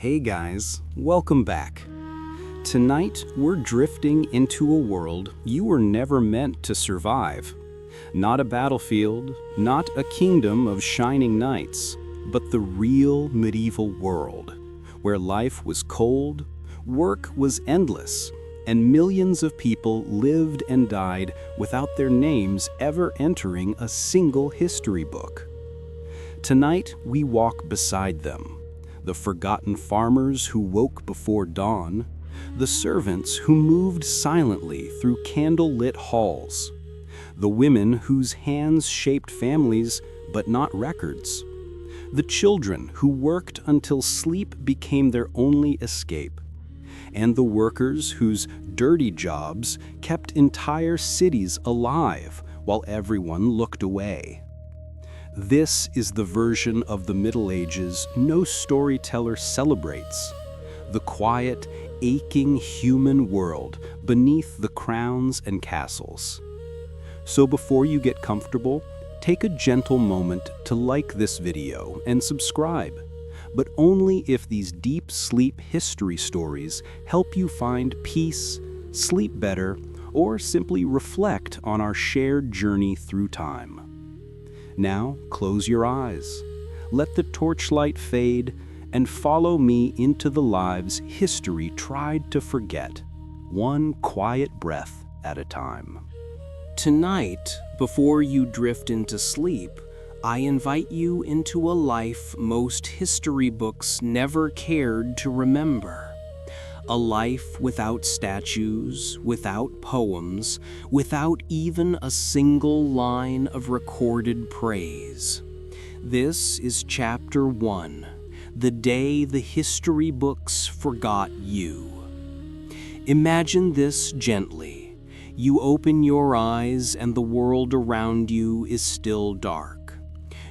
Hey guys, welcome back. Tonight, we're drifting into a world you were never meant to survive. Not a battlefield, not a kingdom of shining knights, but the real medieval world, where life was cold, work was endless, and millions of people lived and died without their names ever entering a single history book. Tonight, we walk beside them. The forgotten farmers who woke before dawn, the servants who moved silently through candle-lit halls, the women whose hands shaped families but not records, the children who worked until sleep became their only escape, and the workers whose dirty jobs kept entire cities alive while everyone looked away. This is the version of the Middle Ages no storyteller celebrates. The quiet, aching human world beneath the crowns and castles. So before you get comfortable, take a gentle moment to like this video and subscribe, but only if these deep sleep history stories help you find peace, sleep better, or simply reflect on our shared journey through time. Now, close your eyes, let the torchlight fade, and follow me into the lives history tried to forget, one quiet breath at a time. Tonight, before you drift into sleep, I invite you into a life most history books never cared to remember. A life without statues, without poems, without even a single line of recorded praise. This is Chapter 1, the day the history books forgot you. Imagine this gently. You open your eyes and the world around you is still dark.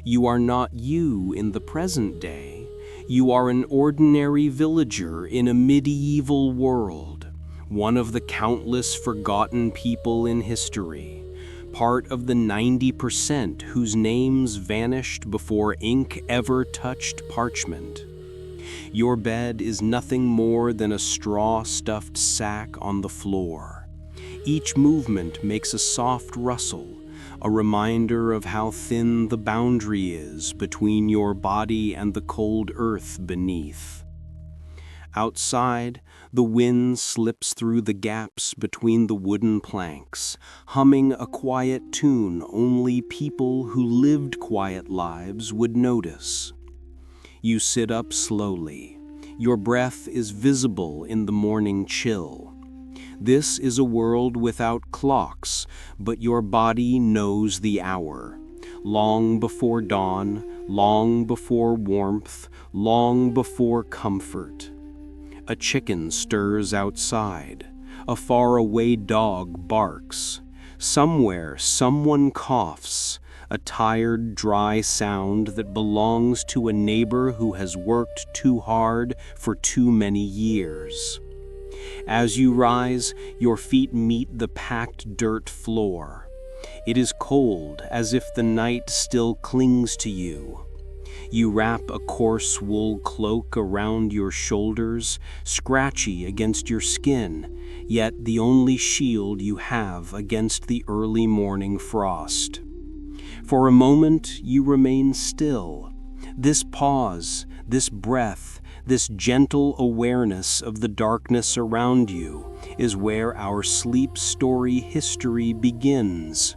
You are not you in the present day. You are an ordinary villager in a medieval world, one of the countless forgotten people in history, part of the 90% whose names vanished before ink ever touched parchment. Your bed is nothing more than a straw-stuffed sack on the floor. Each movement makes a soft rustle, a reminder of how thin the boundary is between your body and the cold earth beneath. Outside, the wind slips through the gaps between the wooden planks, humming a quiet tune only people who lived quiet lives would notice. You sit up slowly. Your breath is visible in the morning chill. This is a world without clocks, but your body knows the hour. Long before dawn, long before warmth, long before comfort. A chicken stirs outside. A faraway dog barks. Somewhere, someone coughs, a tired, dry sound that belongs to a neighbor who has worked too hard for too many years. As you rise, your feet meet the packed dirt floor. It is cold, as if the night still clings to you. You wrap a coarse wool cloak around your shoulders, scratchy against your skin, yet the only shield you have against the early morning frost. For a moment, you remain still. This pause, this breath, this gentle awareness of the darkness around you is where our sleep story history begins.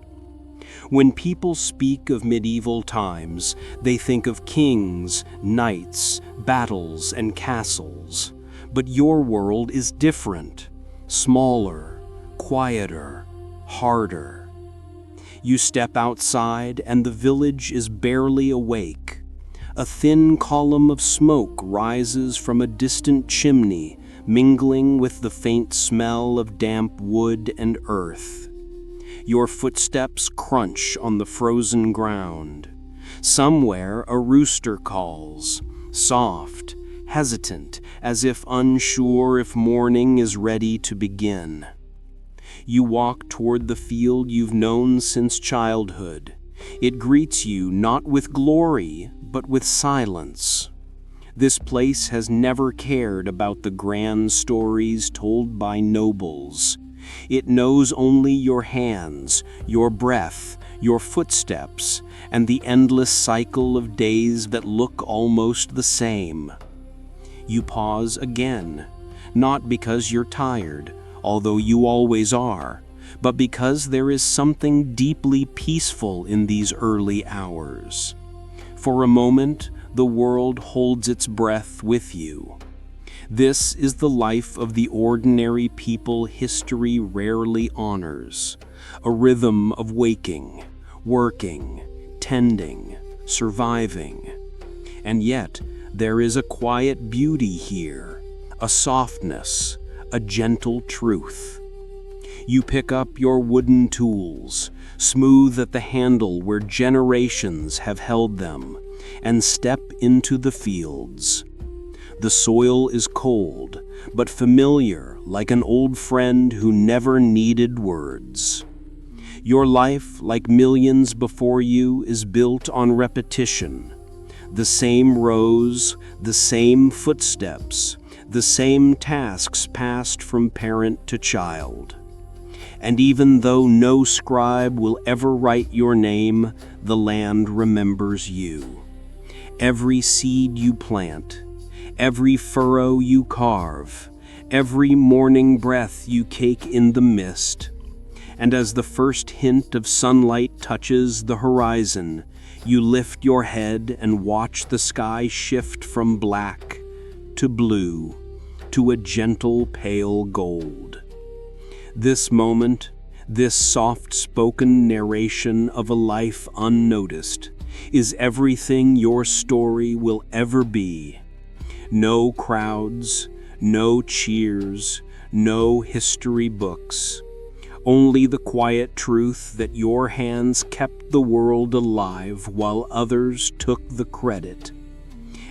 When people speak of medieval times, they think of kings, knights, battles, and castles. But your world is different, smaller, quieter, harder. You step outside and the village is barely awake. A thin column of smoke rises from a distant chimney, mingling with the faint smell of damp wood and earth. Your footsteps crunch on the frozen ground. Somewhere a rooster calls, soft, hesitant, as if unsure if morning is ready to begin. You walk toward the field you've known since childhood. It greets you not with glory, but with silence. This place has never cared about the grand stories told by nobles. It knows only your hands, your breath, your footsteps, and the endless cycle of days that look almost the same. You pause again, not because you're tired, although you always are, but because there is something deeply peaceful in these early hours. For a moment, the world holds its breath with you. This is the life of the ordinary people history rarely honors, a rhythm of waking, working, tending, surviving. And yet, there is a quiet beauty here, a softness, a gentle truth. You pick up your wooden tools, smooth at the handle where generations have held them, and step into the fields. The soil is cold, but familiar, like an old friend who never needed words. Your life, like millions before you, is built on repetition. The same rows, the same footsteps, the same tasks passed from parent to child. And even though no scribe will ever write your name, the land remembers you. Every seed you plant, every furrow you carve, every morning breath you cake in the mist. And as the first hint of sunlight touches the horizon, you lift your head and watch the sky shift from black to blue to a gentle pale gold. This moment, this soft-spoken narration of a life unnoticed, is everything your story will ever be. No crowds, no cheers, no history books. Only the quiet truth that your hands kept the world alive while others took the credit.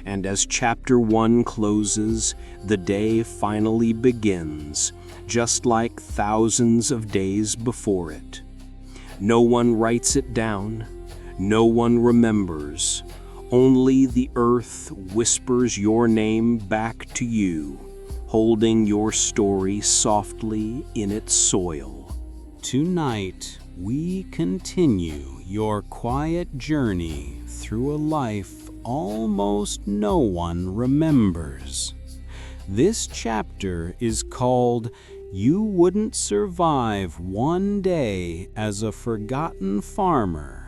And as chapter 1 closes, the day finally begins, just like thousands of days before it. No one writes it down. No one remembers. Only the earth whispers your name back to you, holding your story softly in its soil. Tonight, we continue your quiet journey through a life almost no one remembers. This chapter is called "You Wouldn't Survive One Day as a Forgotten Farmer."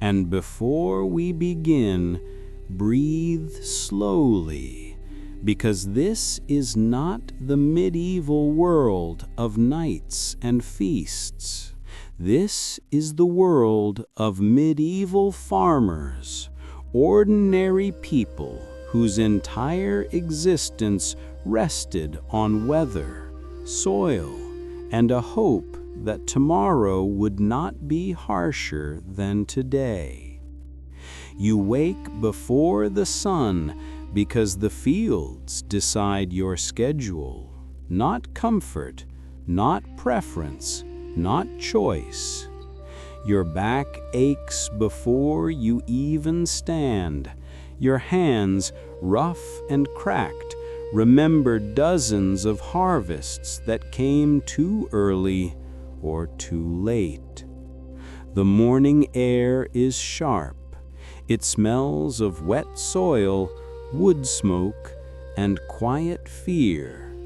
And before we begin, breathe slowly, because this is not the medieval world of knights and feasts. This is the world of medieval farmers, ordinary people whose entire existence rested on weather, soil, and a hope that tomorrow would not be harsher than today. You wake before the sun because the fields decide your schedule, not comfort, not preference, not choice. Your back aches before you even stand. Your hands, rough and cracked, remember dozens of harvests that came too early or too late. The morning air is sharp. It smells of wet soil, wood smoke, and quiet fear.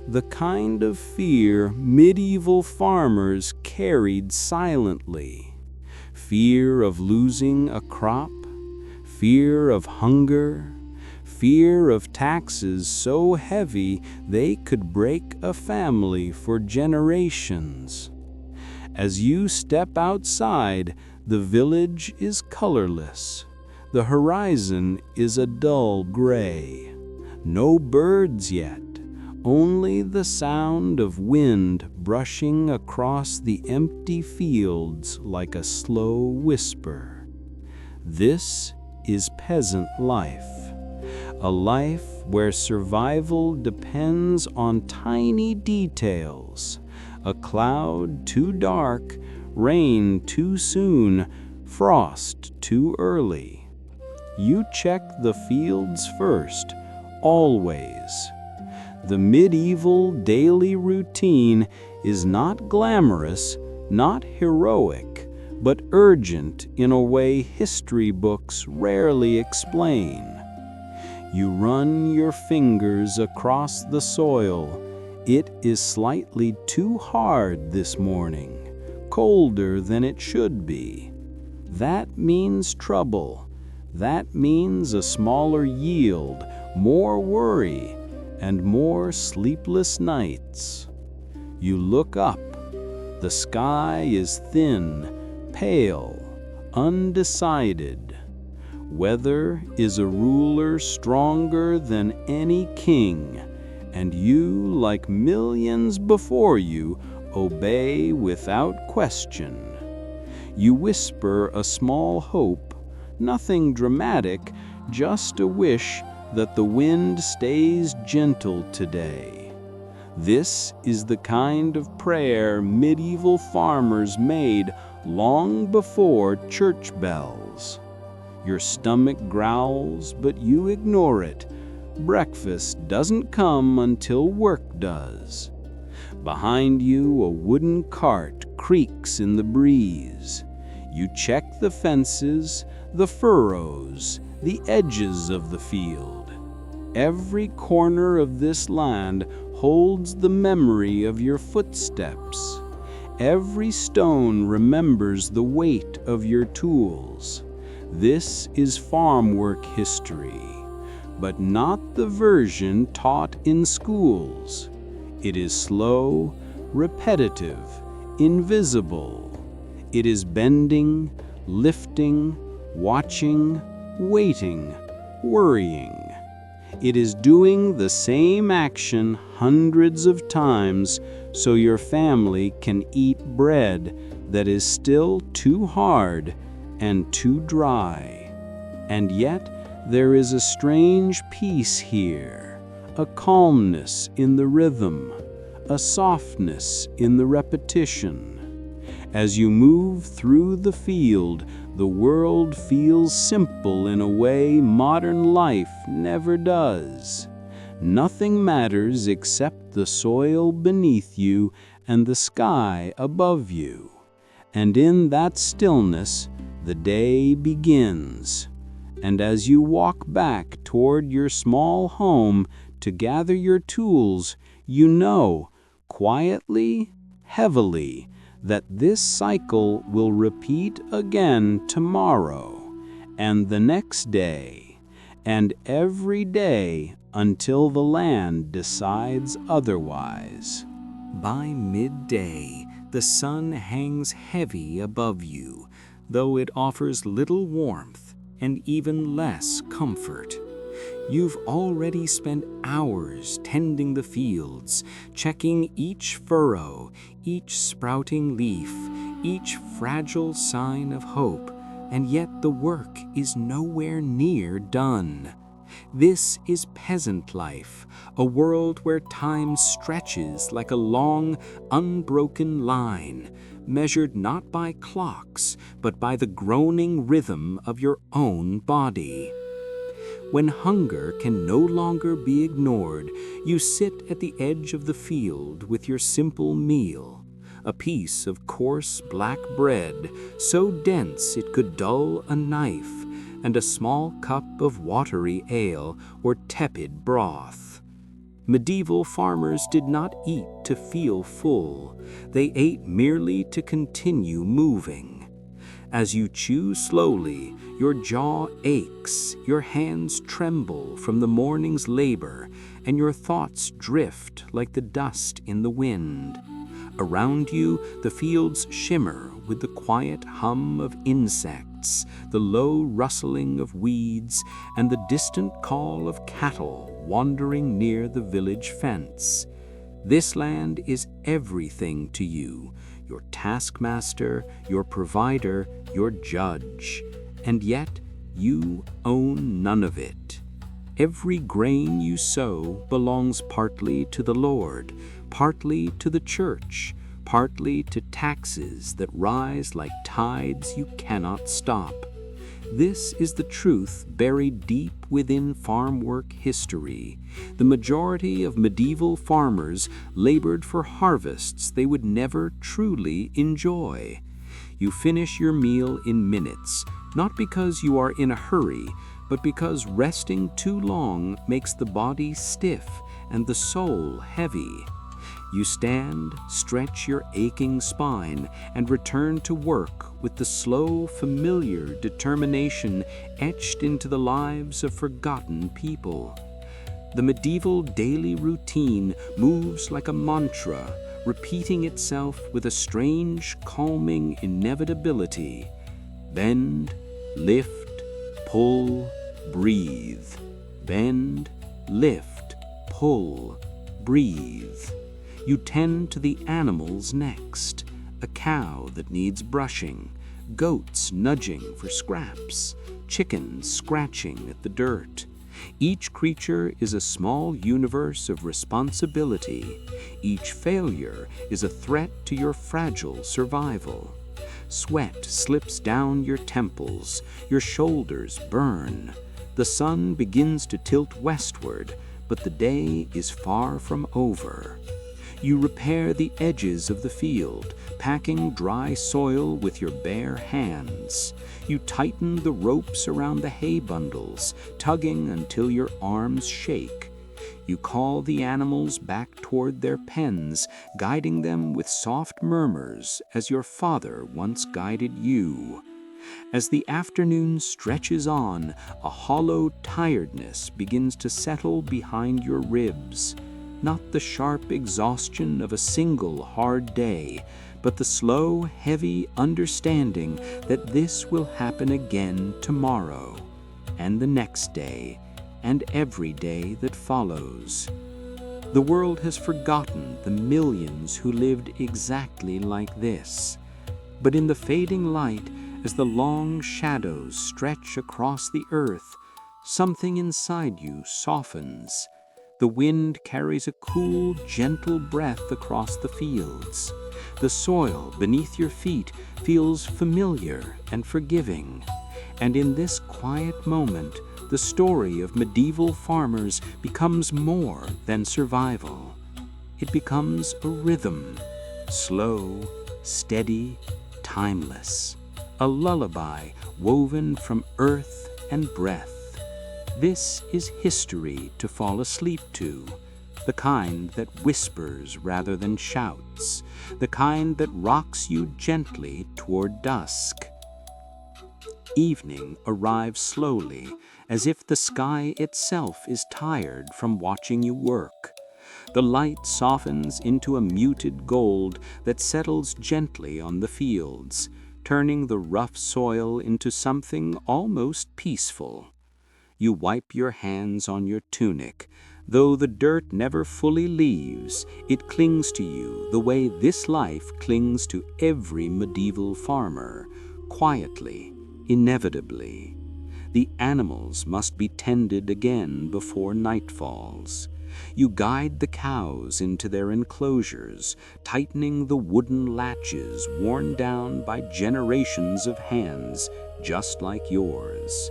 The kind of fear medieval farmers carried silently. Fear of losing a crop, fear of hunger, fear of taxes so heavy they could break a family for generations. As you step outside, the village is colorless. The horizon is a dull gray. No birds yet, only the sound of wind brushing across the empty fields like a slow whisper. This is peasant life, a life where survival depends on tiny details. A cloud too dark, rain too soon, frost too early. You check the fields first, always. The medieval daily routine is not glamorous, not heroic, but urgent in a way history books rarely explain. You run your fingers across the soil. It is slightly too hard this morning, colder than it should be. That means trouble. That means a smaller yield, more worry, and more sleepless nights. You look up. The sky is thin, pale, undecided. Weather is a ruler stronger than any king, and you, like millions before you, obey without question. You whisper a small hope, nothing dramatic, just a wish that the wind stays gentle today. This is the kind of prayer medieval farmers made long before church bells. Your stomach growls, but you ignore it. Breakfast doesn't come until work does. Behind you, a wooden cart creaks in the breeze. You check the fences, the furrows, the edges of the field. Every corner of this land holds the memory of your footsteps. Every stone remembers the weight of your tools. This is farm work history, but not the version taught in schools. It is slow, repetitive, invisible. It is bending, lifting, watching, waiting, worrying. It is doing the same action hundreds of times so your family can eat bread that is still too hard and too dry. And yet there is a strange peace here, a calmness in the rhythm, a softness in the repetition. As you move through the field, the world feels simple in a way modern life never does. Nothing matters except the soil beneath you and the sky above you. And in that stillness, the day begins. And as you walk back toward your small home to gather your tools, you know, quietly, heavily, that this cycle will repeat again tomorrow, and the next day, and every day until the land decides otherwise. By midday, the sun hangs heavy above you, though it offers little warmth and even less comfort. You've already spent hours tending the fields, checking each furrow, each sprouting leaf, each fragile sign of hope, and yet the work is nowhere near done. This is peasant life, a world where time stretches like a long, unbroken line, measured not by clocks, but by the groaning rhythm of your own body. When hunger can no longer be ignored, you sit at the edge of the field with your simple meal, a piece of coarse black bread, so dense it could dull a knife, and a small cup of watery ale or tepid broth. Medieval farmers did not eat to feel full. They ate merely to continue moving. As you chew slowly, your jaw aches, your hands tremble from the morning's labor, and your thoughts drift like the dust in the wind. Around you, the fields shimmer with the quiet hum of insects, the low rustling of weeds, and the distant call of cattle wandering near the village fence. This land is everything to you, your taskmaster, your provider, your judge, and yet you own none of it. Every grain you sow belongs partly to the Lord, partly to the church, partly to taxes that rise like tides you cannot stop. This is the truth buried deep within farm work history. The majority of medieval farmers labored for harvests they would never truly enjoy. You finish your meal in minutes, not because you are in a hurry, but because resting too long makes the body stiff and the soul heavy. You stand, stretch your aching spine, and return to work with the slow, familiar determination etched into the lives of forgotten people. The medieval daily routine moves like a mantra, repeating itself with a strange, calming inevitability. Bend, lift, pull, breathe. Bend, lift, pull, breathe. You tend to the animals next, a cow that needs brushing, goats nudging for scraps, chickens scratching at the dirt. Each creature is a small universe of responsibility. Each failure is a threat to your fragile survival. Sweat slips down your temples, your shoulders burn. The sun begins to tilt westward, but the day is far from over. You repair the edges of the field, packing dry soil with your bare hands. You tighten the ropes around the hay bundles, tugging until your arms shake. You call the animals back toward their pens, guiding them with soft murmurs as your father once guided you. As the afternoon stretches on, a hollow tiredness begins to settle behind your ribs. Not the sharp exhaustion of a single hard day, but the slow, heavy understanding that this will happen again tomorrow, and the next day, and every day that follows. The world has forgotten the millions who lived exactly like this. But in the fading light, as the long shadows stretch across the earth, something inside you softens. The wind carries a cool, gentle breath across the fields. The soil beneath your feet feels familiar and forgiving. And in this quiet moment, the story of medieval farmers becomes more than survival. It becomes a rhythm, slow, steady, timeless. A lullaby woven from earth and breath. This is history to fall asleep to, the kind that whispers rather than shouts, the kind that rocks you gently toward dusk. Evening arrives slowly, as if the sky itself is tired from watching you work. The light softens into a muted gold that settles gently on the fields, turning the rough soil into something almost peaceful. You wipe your hands on your tunic. Though the dirt never fully leaves, it clings to you the way this life clings to every medieval farmer, quietly, inevitably. The animals must be tended again before night falls. You guide the cows into their enclosures, tightening the wooden latches worn down by generations of hands just like yours.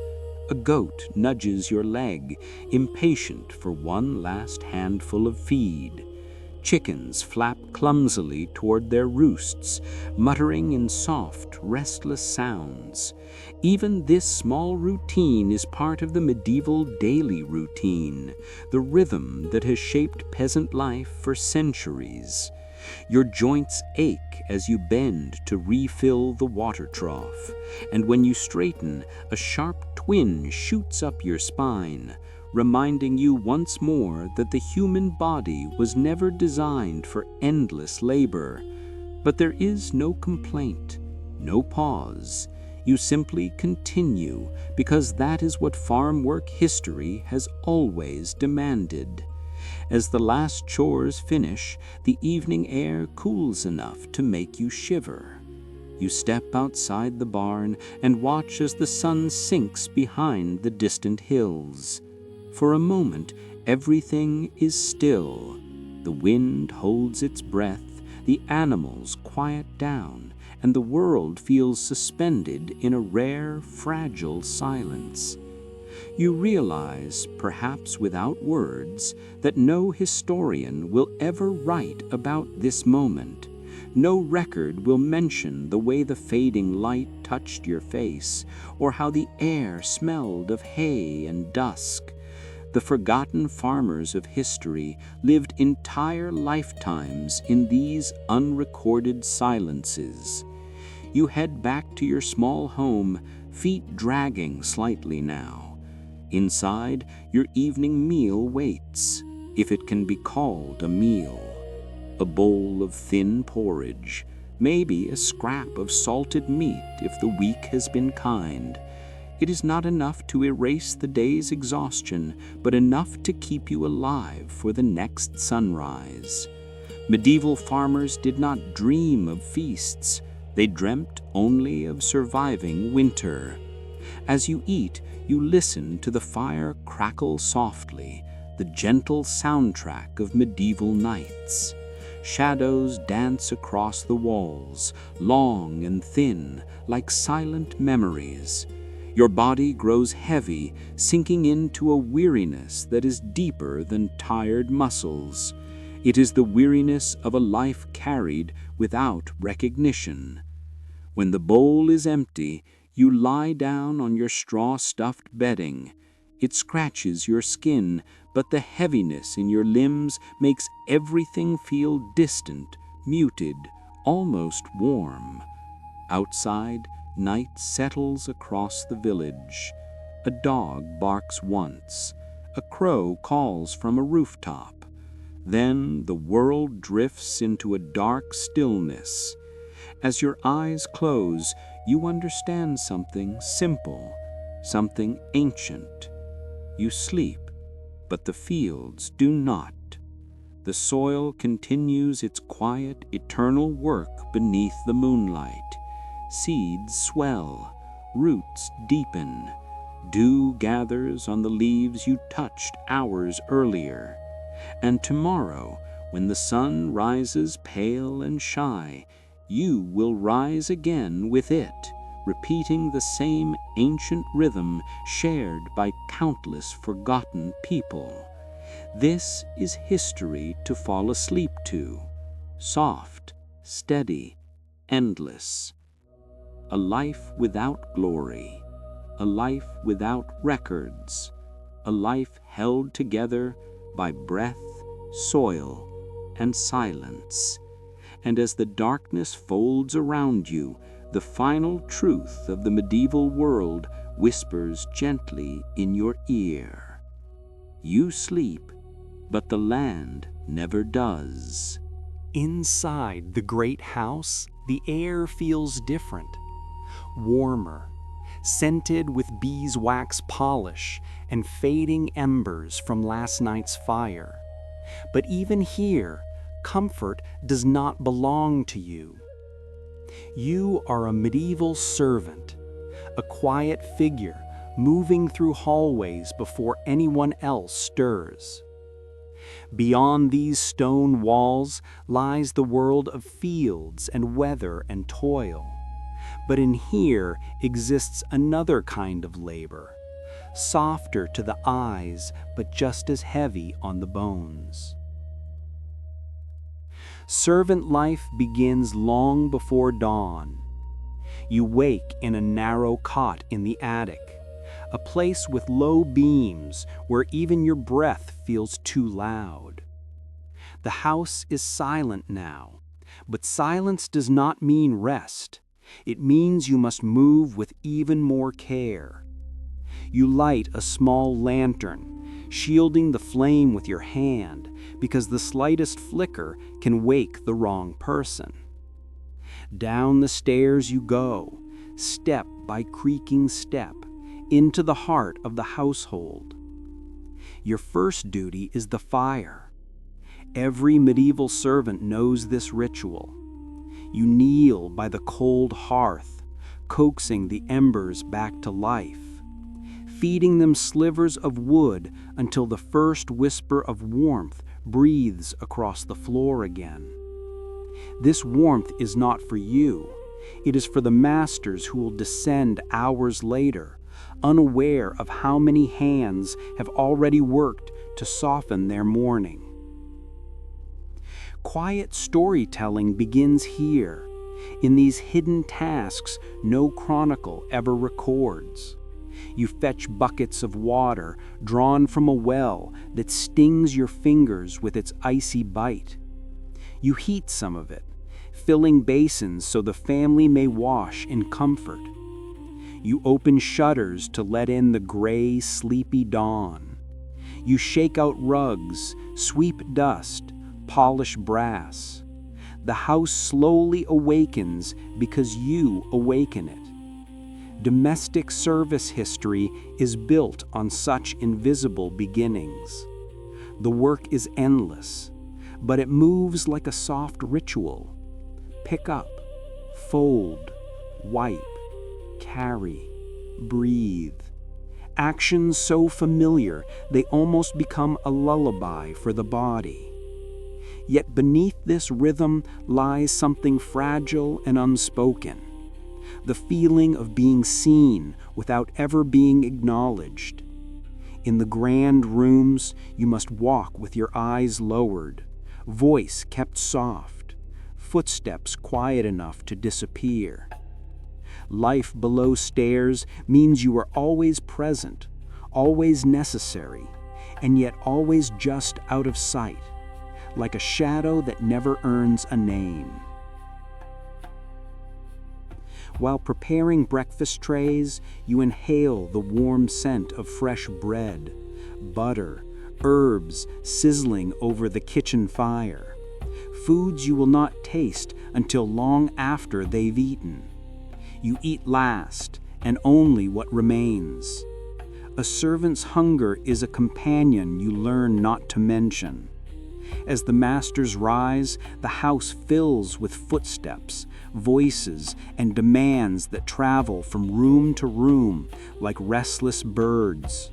A goat nudges your leg, impatient for one last handful of feed. Chickens flap clumsily toward their roosts, muttering in soft, restless sounds. Even this small routine is part of the medieval daily routine, the rhythm that has shaped peasant life for centuries. Your joints ache as you bend to refill the water trough, and when you straighten, a sharp twinge shoots up your spine, reminding you once more that the human body was never designed for endless labor. But there is no complaint, no pause. You simply continue, because that is what farm work history has always demanded. As the last chores finish, the evening air cools enough to make you shiver. You step outside the barn and watch as the sun sinks behind the distant hills. For a moment, everything is still. The wind holds its breath, The animals quiet down, and the world feels suspended in a rare, fragile silence. You realize, perhaps without words, that no historian will ever write about this moment. No record will mention the way the fading light touched your face, or how the air smelled of hay and dusk. The forgotten farmers of history lived entire lifetimes in these unrecorded silences. You head back to your small home, feet dragging slightly now. Inside, your evening meal waits, if it can be called a meal. A bowl of thin porridge, maybe a scrap of salted meat if the week has been kind. It is not enough to erase the day's exhaustion, but enough to keep you alive for the next sunrise. Medieval farmers did not dream of feasts. They dreamt only of surviving winter. As you eat, you listen to the fire crackle softly, the gentle soundtrack of medieval nights. Shadows dance across the walls, long and thin, like silent memories. Your body grows heavy, sinking into a weariness that is deeper than tired muscles. It is the weariness of a life carried without recognition. When the bowl is empty, you lie down on your straw-stuffed bedding. It scratches your skin, but the heaviness in your limbs makes everything feel distant, muted, almost warm. Outside, night settles across the village. A dog barks once. A crow calls from a rooftop. Then the world drifts into a dark stillness. As your eyes close, you understand something simple, something ancient. You sleep, but the fields do not. The soil continues its quiet, eternal work beneath the moonlight. Seeds swell, roots deepen. Dew gathers on the leaves you touched hours earlier. And tomorrow, when the sun rises pale and shy, you will rise again with it, repeating the same ancient rhythm shared by countless forgotten people. This is history to fall asleep to, soft, steady, endless. A life without glory, a life without records, a life held together by breath, soil, and silence. And as the darkness folds around you, the final truth of the medieval world whispers gently in your ear. You sleep, but the land never does. Inside the great house, the air feels different, warmer, scented with beeswax polish and fading embers from last night's fire. But even here, comfort does not belong to you. You are a medieval servant, a quiet figure moving through hallways before anyone else stirs. Beyond these stone walls lies the world of fields and weather and toil. But in here exists another kind of labor, softer to the eyes but just as heavy on the bones. Servant life begins long before dawn. You wake in a narrow cot in the attic, a place with low beams where even your breath feels too loud. The house is silent now, but silence does not mean rest. It means you must move with even more care. You light a small lantern, shielding the flame with your hand, because the slightest flicker can wake the wrong person. Down the stairs you go, step by creaking step, into the heart of the household. Your first duty is the fire. Every medieval servant knows this ritual. You kneel by the cold hearth, coaxing the embers back to life, feeding them slivers of wood until the first whisper of warmth breathes across the floor again. This warmth is not for you. It is for the masters who will descend hours later, unaware of how many hands have already worked to soften their mourning. Quiet storytelling begins here, in these hidden tasks no chronicle ever records. You fetch buckets of water drawn from a well that stings your fingers with its icy bite. You heat some of it, filling basins so the family may wash in comfort. You open shutters to let in the gray, sleepy dawn. You shake out rugs, sweep dust, polish brass. The house slowly awakens because you awaken it. Domestic service history is built on such invisible beginnings. The work is endless, but it moves like a soft ritual. Pick up, fold, wipe, carry, breathe. Actions so familiar they almost become a lullaby for the body. Yet beneath this rhythm lies something fragile and unspoken. The feeling of being seen without ever being acknowledged. In the grand rooms, you must walk with your eyes lowered, voice kept soft, footsteps quiet enough to disappear. Life below stairs means you are always present, always necessary, and yet always just out of sight, like a shadow that never earns a name. While preparing breakfast trays, you inhale the warm scent of fresh bread, butter, herbs sizzling over the kitchen fire. Foods you will not taste until long after they've eaten. You eat last, and only what remains. A servant's hunger is a companion you learn not to mention. As the masters rise, the house fills with footsteps, voices, and demands that travel from room to room like restless birds.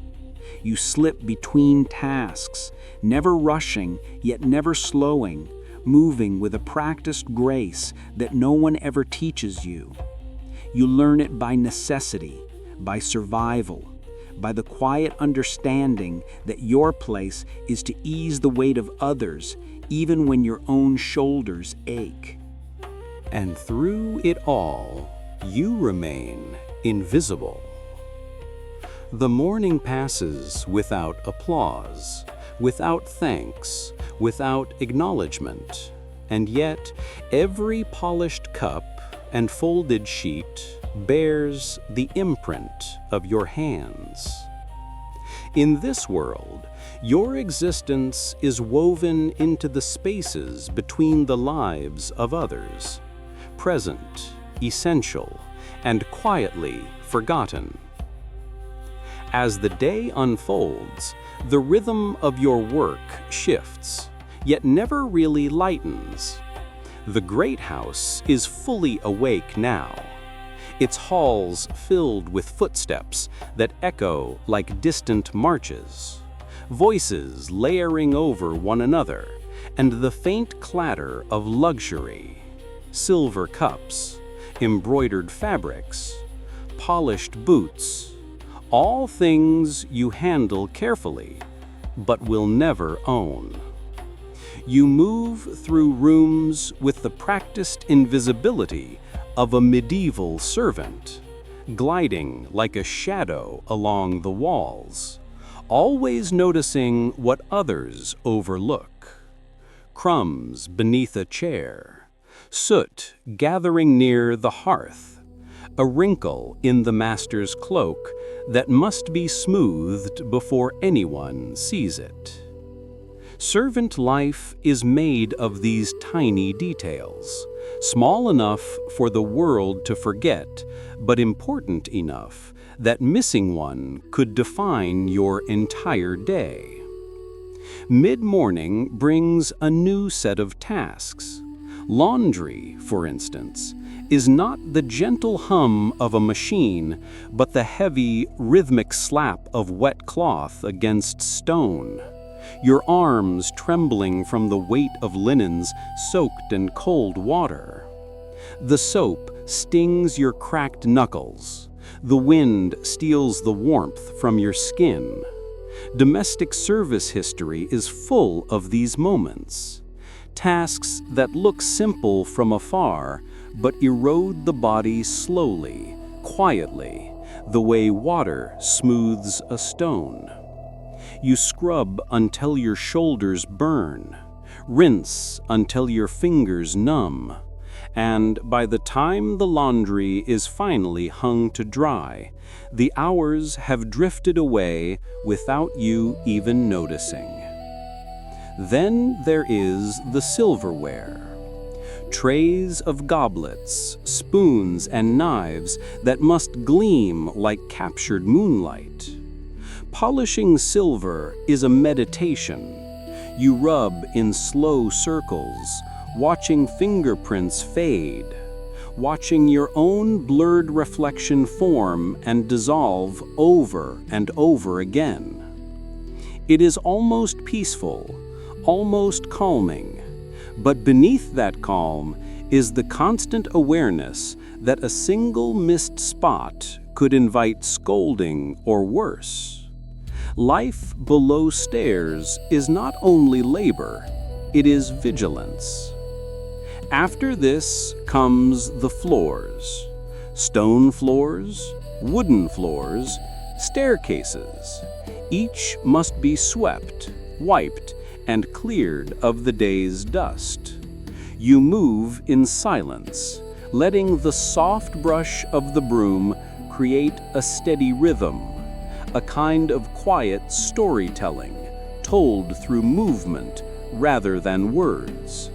You slip between tasks, never rushing, yet never slowing, moving with a practiced grace that no one ever teaches you. You learn it by necessity, by survival, by the quiet understanding that your place is to ease the weight of others, even when your own shoulders ache. And through it all, you remain invisible. The morning passes without applause, without thanks, without acknowledgement, and yet every polished cup and folded sheet bears the imprint of your hands. In this world, your existence is woven into the spaces between the lives of others, present, essential, and quietly forgotten. As the day unfolds, the rhythm of your work shifts, yet never really lightens. The great house is fully awake now, its halls filled with footsteps that echo like distant marches, voices layering over one another, and the faint clatter of luxury, silver cups, embroidered fabrics, polished boots, all things you handle carefully, but will never own. You move through rooms with the practiced invisibility of a medieval servant, gliding like a shadow along the walls, always noticing what others overlook. Crumbs beneath a chair, soot gathering near the hearth, a wrinkle in the master's cloak that must be smoothed before anyone sees it. Servant life is made of these tiny details, small enough for the world to forget, but important enough that missing one could define your entire day. Mid-morning brings a new set of tasks. Laundry, for instance, is not the gentle hum of a machine, but the heavy, rhythmic slap of wet cloth against stone. your arms trembling from the weight of linens soaked in cold water. The soap stings your cracked knuckles. The wind steals the warmth from your skin. Domestic service history is full of these moments. Tasks that look simple from afar, but erode the body slowly, quietly, the way water smooths a stone. You scrub until your shoulders burn, rinse until your fingers numb, and by the time the laundry is finally hung to dry, the hours have drifted away without you even noticing. Then there is the silverware. Trays of goblets, spoons, and knives that must gleam like captured moonlight. Polishing silver is a meditation. You rub in slow circles, watching fingerprints fade, watching your own blurred reflection form and dissolve over and over again. It is almost peaceful, almost calming, but beneath that calm is the constant awareness that a single missed spot could invite scolding or worse. Life below stairs is not only labor, it is vigilance. After this comes the floors. Stone floors, wooden floors, staircases. Each must be swept, wiped, and cleared of the day's dust. You move in silence, letting the soft brush of the broom create a steady rhythm, a kind of quiet storytelling told through movement rather than words.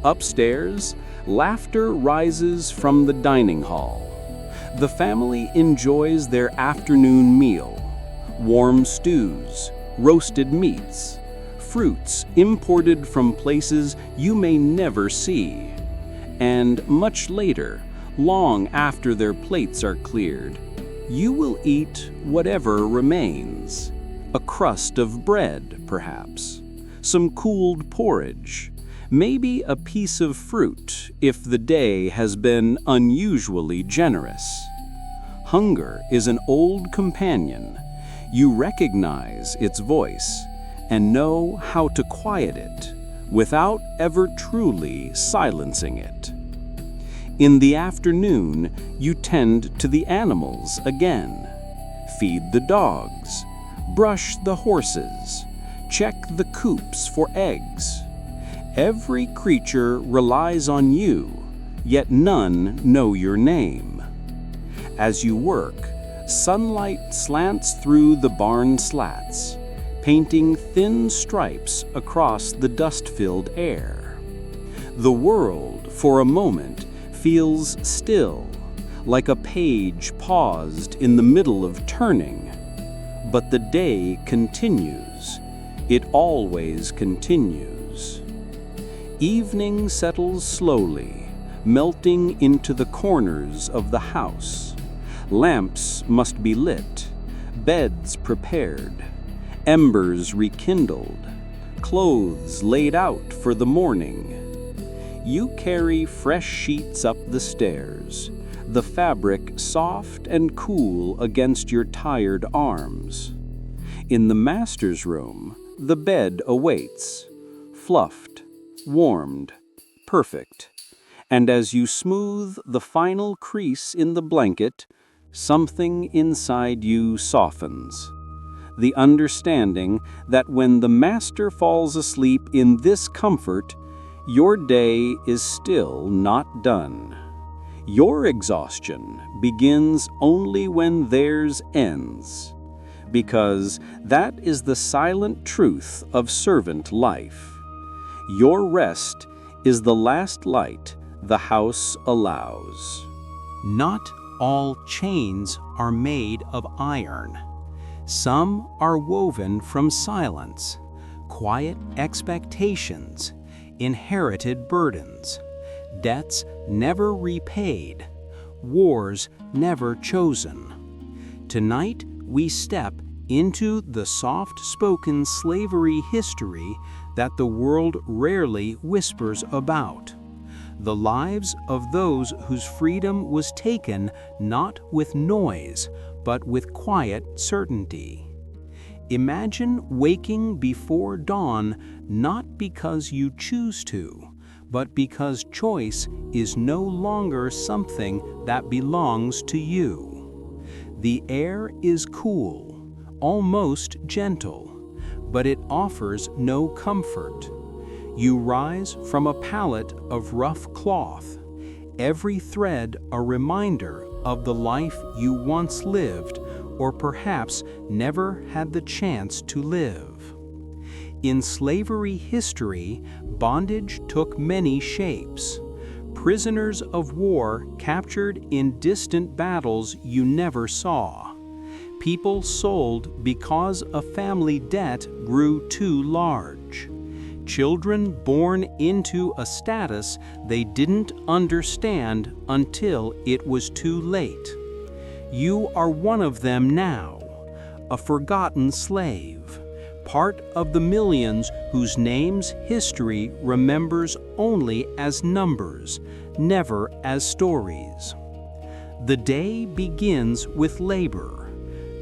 Upstairs, laughter rises from the dining hall. The family enjoys their afternoon meal. Warm stews, roasted meats, fruits imported from places you may never see. And much later, long after their plates are cleared, you will eat whatever remains. A crust of bread, perhaps. Some cooled porridge. Maybe a piece of fruit if the day has been unusually generous. Hunger is an old companion. You recognize its voice and know how to quiet it without ever truly silencing it. In the afternoon, you tend to the animals again. Feed the dogs, brush the horses, check the coops for eggs. Every creature relies on you, yet none know your name. As you work, sunlight slants through the barn slats, painting thin stripes across the dust-filled air. The world, for a moment, feels still, like a page paused in the middle of turning. But the day continues. It always continues. Evening settles slowly, melting into the corners of the house. Lamps must be lit, beds prepared, embers rekindled, clothes laid out for the morning. You carry fresh sheets up the stairs, the fabric soft and cool against your tired arms. In the master's room, the bed awaits, fluffed, warmed, perfect. And as you smooth the final crease in the blanket, something inside you softens. The understanding that when the master falls asleep in this comfort, your day is still not done. Your exhaustion begins only when theirs ends, because that is the silent truth of servant life. Your rest is the last light the house allows. Not all chains are made of iron. Some are woven from silence, quiet expectations, inherited burdens, debts never repaid, wars never chosen. Tonight we step into the soft-spoken slavery history that the world rarely whispers about. The lives of those whose freedom was taken not with noise, but with quiet certainty. Imagine waking before dawn not because you choose to, but because choice is no longer something that belongs to you. The air is cool, almost gentle, but it offers no comfort. You rise from a pallet of rough cloth, every thread a reminder of the life you once lived, or perhaps never had the chance to live. In slavery history, bondage took many shapes. Prisoners of war captured in distant battles you never saw. People sold because a family debt grew too large. Children born into a status they didn't understand until it was too late. You are one of them now, a forgotten slave, part of the millions whose names history remembers only as numbers, never as stories. The day begins with labor.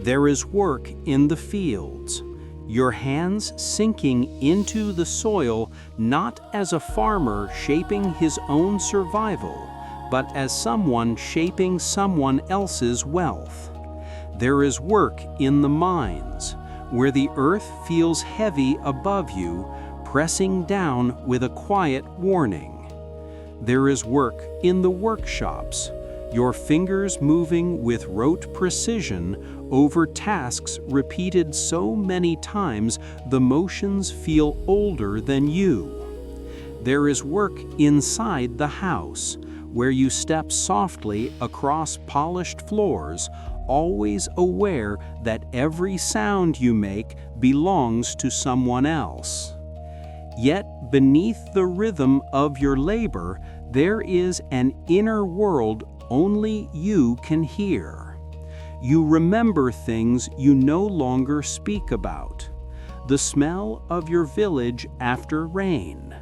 There is work in the fields, your hands sinking into the soil not as a farmer shaping his own survival, but as someone shaping someone else's wealth. There is work in the mines, where the earth feels heavy above you, pressing down with a quiet warning. There is work in the workshops, your fingers moving with rote precision over tasks repeated so many times the motions feel older than you. There is work inside the house, where you step softly across polished floors, always aware that every sound you make belongs to someone else. Yet beneath the rhythm of your labor, there is an inner world only you can hear. You remember things you no longer speak about. The smell of your village after rain.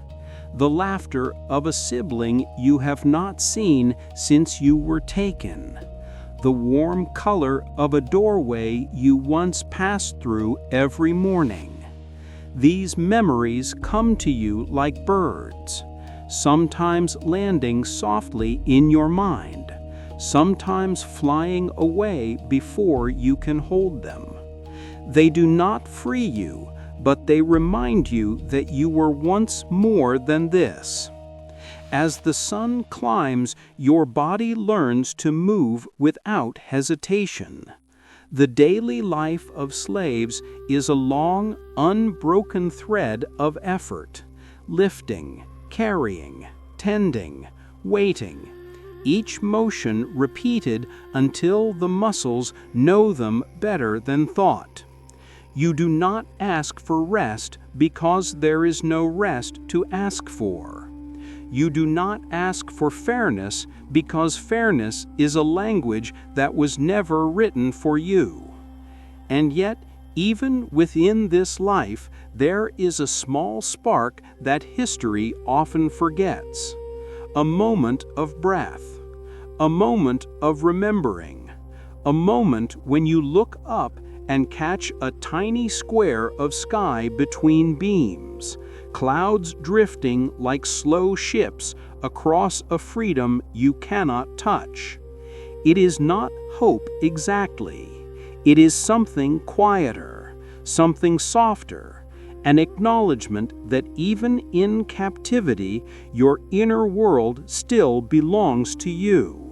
The laughter of a sibling you have not seen since you were taken. The warm color of a doorway you once passed through every morning. These memories come to you like birds, sometimes landing softly in your mind, sometimes flying away before you can hold them. They do not free you, but they remind you that you were once more than this. As the sun climbs, your body learns to move without hesitation. The daily life of slaves is a long, unbroken thread of effort, lifting, carrying, tending, waiting, each motion repeated until the muscles know them better than thought. You do not ask for rest because there is no rest to ask for. You do not ask for fairness because fairness is a language that was never written for you. And yet, even within this life, there is a small spark that history often forgets. A moment of breath, a moment of remembering, a moment when you look up and catch a tiny square of sky between beams, clouds drifting like slow ships across a freedom you cannot touch. It is not hope exactly. It is something quieter, something softer, an acknowledgement that even in captivity, your inner world still belongs to you.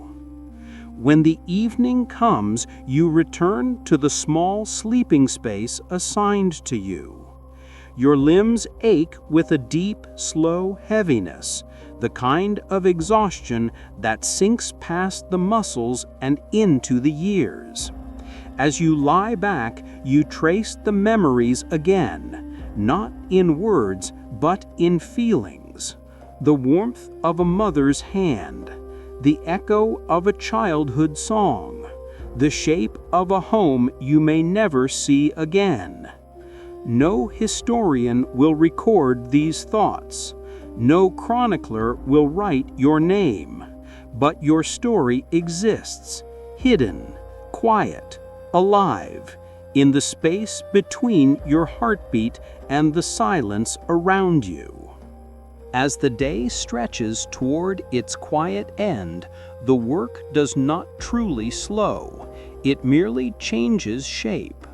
When the evening comes, you return to the small sleeping space assigned to you. Your limbs ache with a deep, slow heaviness, the kind of exhaustion that sinks past the muscles and into the years. As you lie back, you trace the memories again, not in words, but in feelings. The warmth of a mother's hand, the echo of a childhood song, the shape of a home you may never see again. No historian will record these thoughts. No chronicler will write your name. But your story exists, hidden, quiet, alive, in the space between your heartbeat and the silence around you. As the day stretches toward its quiet end, the work does not truly slow. It merely changes shape.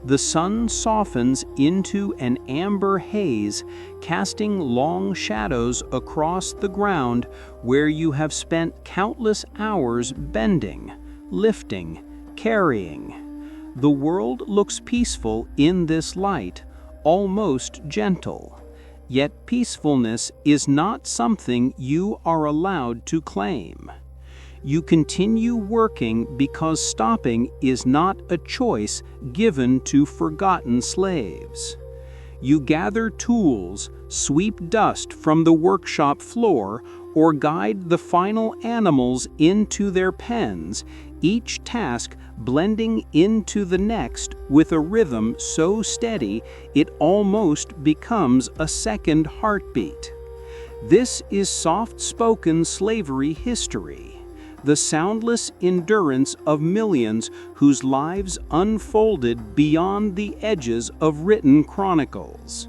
The sun softens into an amber haze, casting long shadows across the ground where you have spent countless hours bending, lifting, carrying. The world looks peaceful in this light, almost gentle. Yet peacefulness is not something you are allowed to claim. You continue working because stopping is not a choice given to forgotten slaves. You gather tools, sweep dust from the workshop floor, or guide the final animals into their pens, each task blending into the next with a rhythm so steady it almost becomes a second heartbeat. This is soft-spoken slavery history, the soundless endurance of millions whose lives unfolded beyond the edges of written chronicles.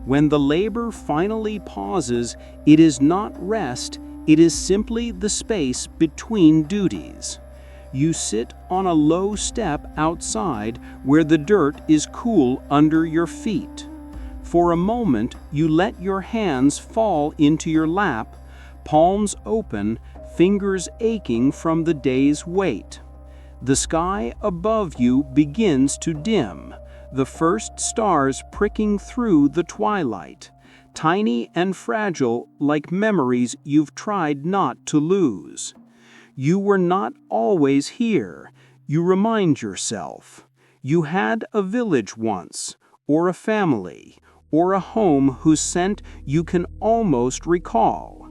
When the labor finally pauses, it is not rest, it is simply the space between duties. You sit on a low step outside where the dirt is cool under your feet. For a moment, you let your hands fall into your lap, palms open, fingers aching from the day's weight. The sky above you begins to dim, the first stars pricking through the twilight, tiny and fragile like memories you've tried not to lose. You were not always here, you remind yourself. You had a village once, or a family, or a home whose scent you can almost recall.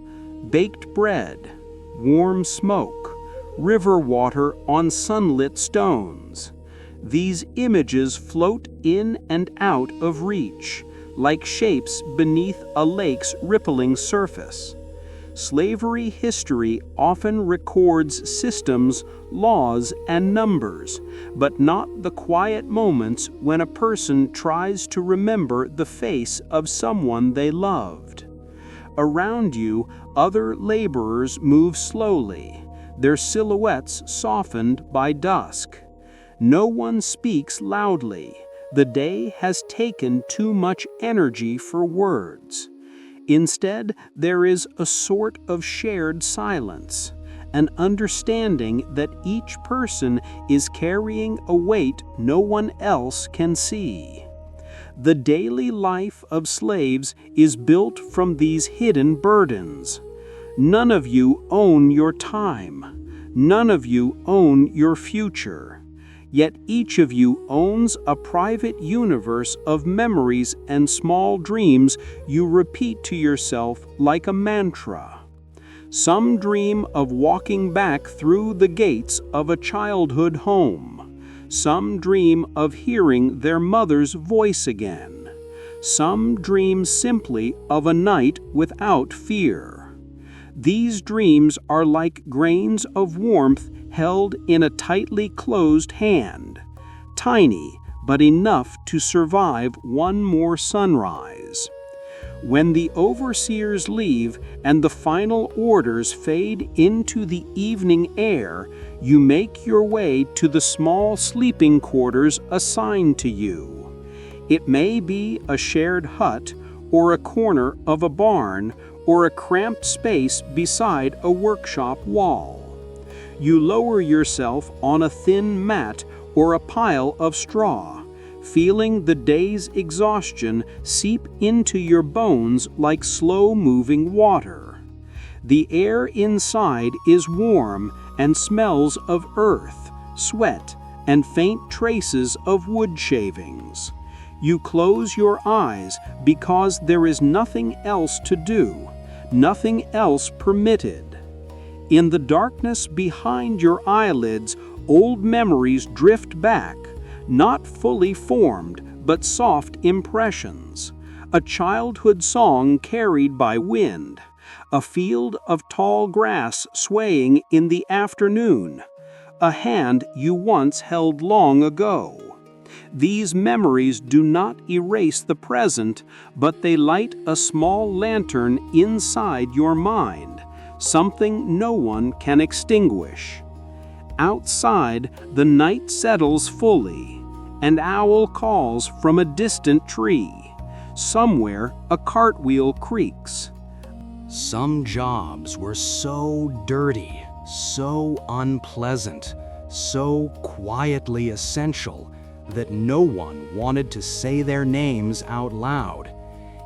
Baked bread, warm smoke, river water on sunlit stones. These images float in and out of reach, like shapes beneath a lake's rippling surface. Slavery history often records systems, laws, and numbers, but not the quiet moments when a person tries to remember the face of someone they loved. Around you, other laborers move slowly, their silhouettes softened by dusk. No one speaks loudly. The day has taken too much energy for words. Instead, there is a sort of shared silence, an understanding that each person is carrying a weight no one else can see. The daily life of slaves is built from these hidden burdens. None of you own your time. None of you own your future. Yet each of you owns a private universe of memories and small dreams you repeat to yourself like a mantra. Some dream of walking back through the gates of a childhood home. Some dream of hearing their mother's voice again. Some dream simply of a night without fear. These dreams are like grains of warmth held in a tightly closed hand, tiny but enough to survive one more sunrise. When the overseers leave and the final orders fade into the evening air, you make your way to the small sleeping quarters assigned to you. It may be a shared hut, or a corner of a barn, or a cramped space beside a workshop wall. You lower yourself on a thin mat or a pile of straw, feeling the day's exhaustion seep into your bones like slow-moving water. The air inside is warm and smells of earth, sweat, and faint traces of wood shavings. You close your eyes because there is nothing else to do, nothing else permitted. In the darkness behind your eyelids, Old memories drift back, not fully formed, but soft impressions. A childhood song carried by wind. A field of tall grass swaying in the afternoon. A hand you once held long ago. These memories do not erase the present, but they light a small lantern inside your mind, something no one can extinguish. Outside, the night settles fully. An owl calls from a distant tree. Somewhere, a cartwheel creaks. Some jobs were so dirty, so unpleasant, so quietly essential that no one wanted to say their names out loud.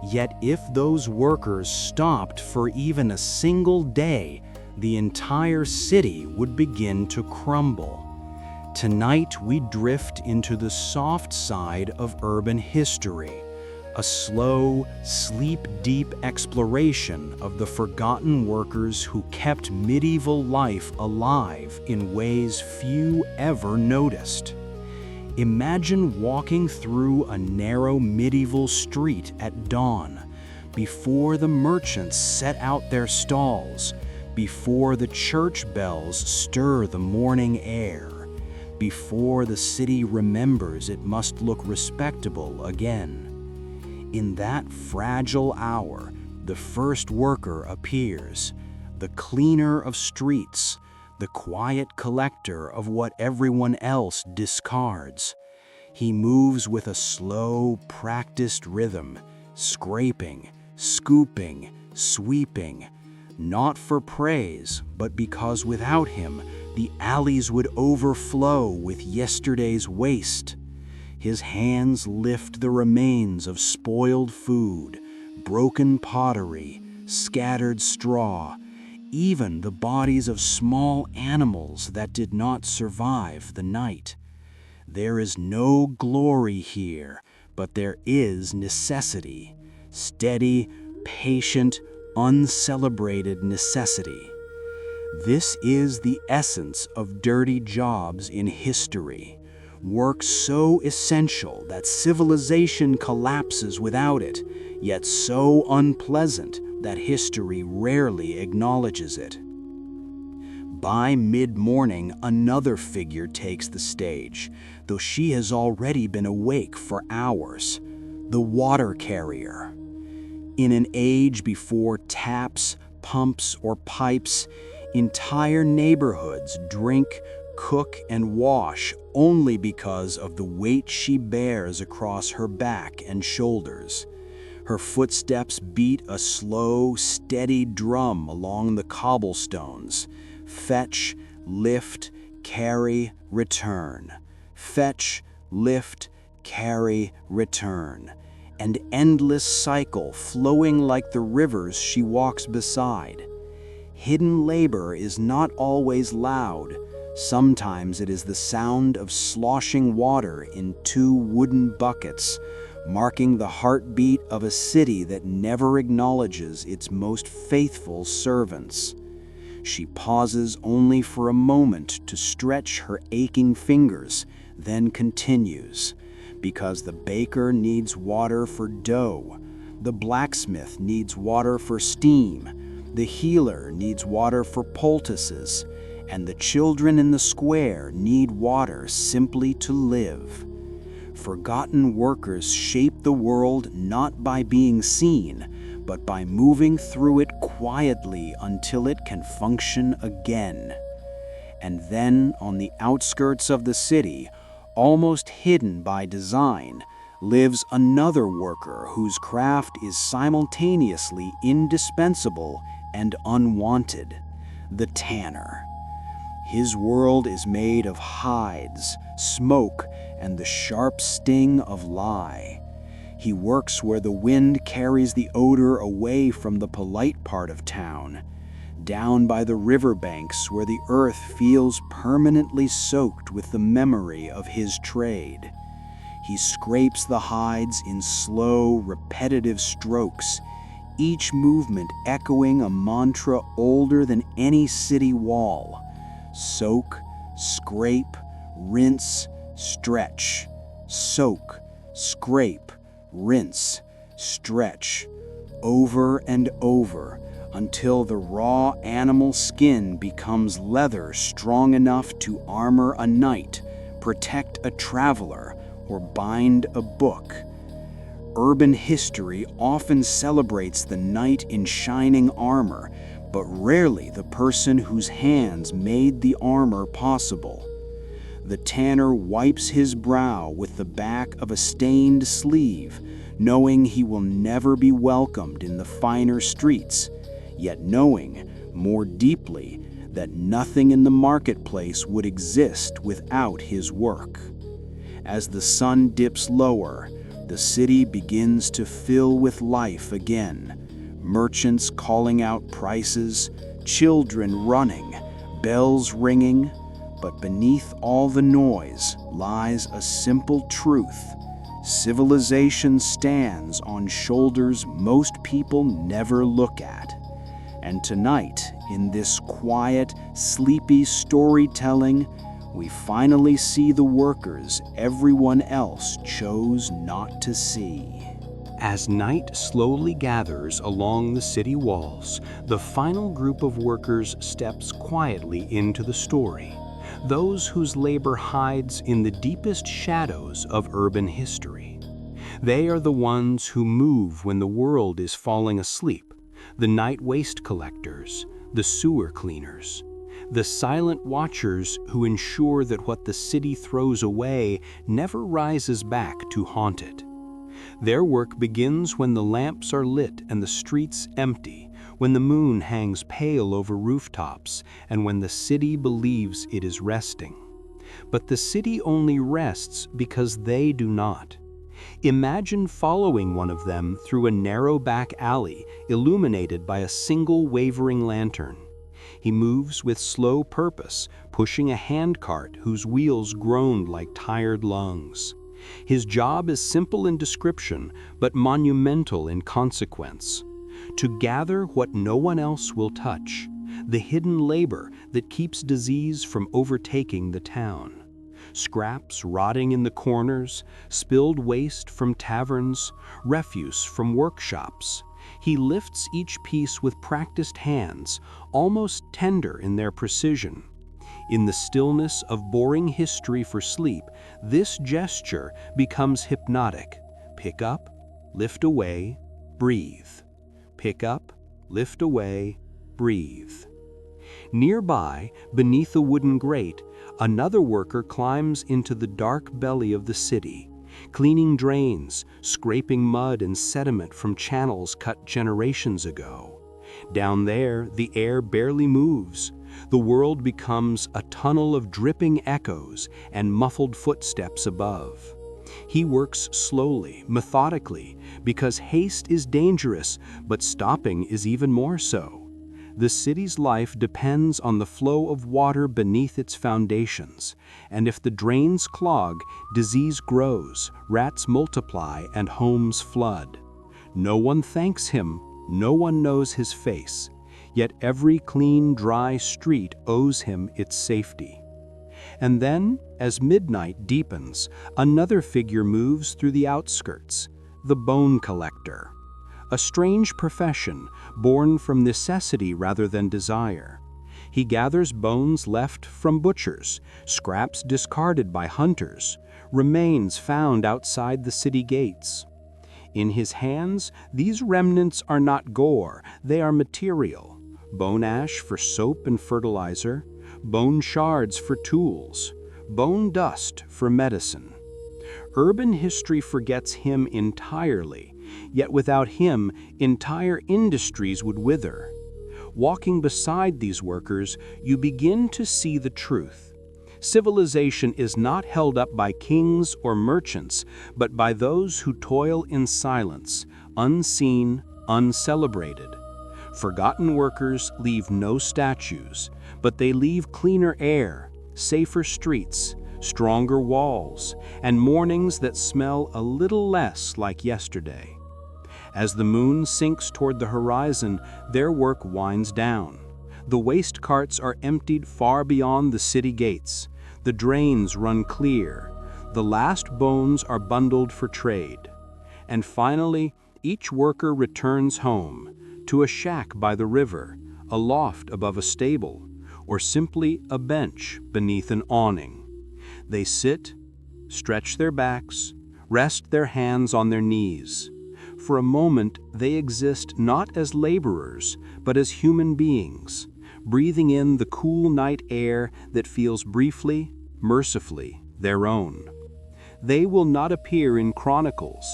Yet if those workers stopped for even a single day, the entire city would begin to crumble. Tonight we drift into the soft side of urban history, a slow, sleep-deep exploration of the forgotten workers who kept medieval life alive in ways few ever noticed. Imagine walking through a narrow medieval street at dawn, before the merchants set out their stalls, before the church bells stir the morning air, before the city remembers it must look respectable again. In that fragile hour, the first worker appears, the cleaner of streets, the quiet collector of what everyone else discards. He moves with a slow, practiced rhythm, scraping, scooping, sweeping, not for praise, but because without him, the alleys would overflow with yesterday's waste. His hands lift the remains of spoiled food, broken pottery, scattered straw, even the bodies of small animals that did not survive the night. There is no glory here, but there is necessity, steady, patient, uncelebrated necessity. This is the essence of dirty jobs in history, work so essential that civilization collapses without it, yet so unpleasant that history rarely acknowledges it. By mid-morning, another figure takes the stage, though she has already been awake for hours: the water carrier. In an age before taps, pumps, or pipes, entire neighborhoods drink, cook, and wash only because of the weight she bears across her back and shoulders. Her footsteps beat a slow, steady drum along the cobblestones. Fetch, lift, carry, return. Fetch, lift, carry, return. An endless cycle flowing like the rivers she walks beside. Hidden labor is not always loud. Sometimes it is the sound of sloshing water in 2 wooden buckets, marking the heartbeat of a city that never acknowledges its most faithful servants. She pauses only for a moment to stretch her aching fingers, then continues, because the baker needs water for dough, the blacksmith needs water for steam, the healer needs water for poultices, and the children in the square need water simply to live. Forgotten workers shape the world not by being seen, but by moving through it quietly until it can function again. And then, on the outskirts of the city, almost hidden by design, lives another worker whose craft is simultaneously indispensable and unwanted: the tanner. His world is made of hides, smoke, and the sharp sting of lye. He works where the wind carries the odor away from the polite part of town, down by the riverbanks where the earth feels permanently soaked with the memory of his trade. He scrapes the hides in slow, repetitive strokes, each movement echoing a mantra older than any city wall: soak, scrape, rinse, stretch, soak, scrape, rinse, stretch, over and over until the raw animal skin becomes leather strong enough to armor a knight, protect a traveler, or bind a book. Urban history often celebrates the knight in shining armor, but rarely the person whose hands made the armor possible. The tanner wipes his brow with the back of a stained sleeve, knowing he will never be welcomed in the finer streets, yet knowing more deeply that nothing in the marketplace would exist without his work. As the sun dips lower, the city begins to fill with life again. Merchants calling out prices, children running, bells ringing, but beneath all the noise lies a simple truth. Civilization stands on shoulders most people never look at. And tonight, in this quiet, sleepy storytelling, we finally see the workers everyone else chose not to see. As night slowly gathers along the city walls, the final group of workers steps quietly into the story. Those whose labor hides in the deepest shadows of urban history. They are the ones who move when the world is falling asleep, the night waste collectors, the sewer cleaners, the silent watchers who ensure that what the city throws away never rises back to haunt it. Their work begins when the lamps are lit and the streets empty, when the moon hangs pale over rooftops, and when the city believes it is resting. But the city only rests because they do not. Imagine following one of them through a narrow back alley illuminated by a single wavering lantern. He moves with slow purpose, pushing a handcart whose wheels groaned like tired lungs. His job is simple in description, but monumental in consequence. To gather what no one else will touch, the hidden labor that keeps disease from overtaking the town. Scraps rotting in the corners, spilled waste from taverns, refuse from workshops. He lifts each piece with practiced hands, almost tender in their precision. In the stillness of boring history for sleep, this gesture becomes hypnotic. Pick up, lift away, breathe. Pick up, lift away, breathe. Nearby, beneath a wooden grate, another worker climbs into the dark belly of the city, cleaning drains, scraping mud and sediment from channels cut generations ago. Down there, the air barely moves. The world becomes a tunnel of dripping echoes and muffled footsteps above. He works slowly, methodically, because haste is dangerous, but stopping is even more so. The city's life depends on the flow of water beneath its foundations, and if the drains clog, disease grows, rats multiply, and homes flood. No one thanks him, no one knows his face, yet every clean, dry street owes him its safety. And then, as midnight deepens, another figure moves through the outskirts, the bone collector. A strange profession, born from necessity rather than desire. He gathers bones left from butchers, scraps discarded by hunters, remains found outside the city gates. In his hands, these remnants are not gore, they are material. Bone ash for soap and fertilizer, bone shards for tools, bone dust for medicine. Urban history forgets him entirely, yet without him, entire industries would wither. Walking beside these workers, you begin to see the truth. Civilization is not held up by kings or merchants, but by those who toil in silence, unseen, uncelebrated. Forgotten workers leave no statues, but they leave cleaner air, safer streets, stronger walls, and mornings that smell a little less like yesterday. As the moon sinks toward the horizon, their work winds down. The waste carts are emptied far beyond the city gates. The drains run clear. The last bones are bundled for trade. And finally, each worker returns home, to a shack by the river, a loft above a stable, or simply a bench beneath an awning. They sit, stretch their backs, rest their hands on their knees. For a moment, they exist not as laborers, but as human beings, breathing in the cool night air that feels briefly, mercifully, their own. They will not appear in chronicles.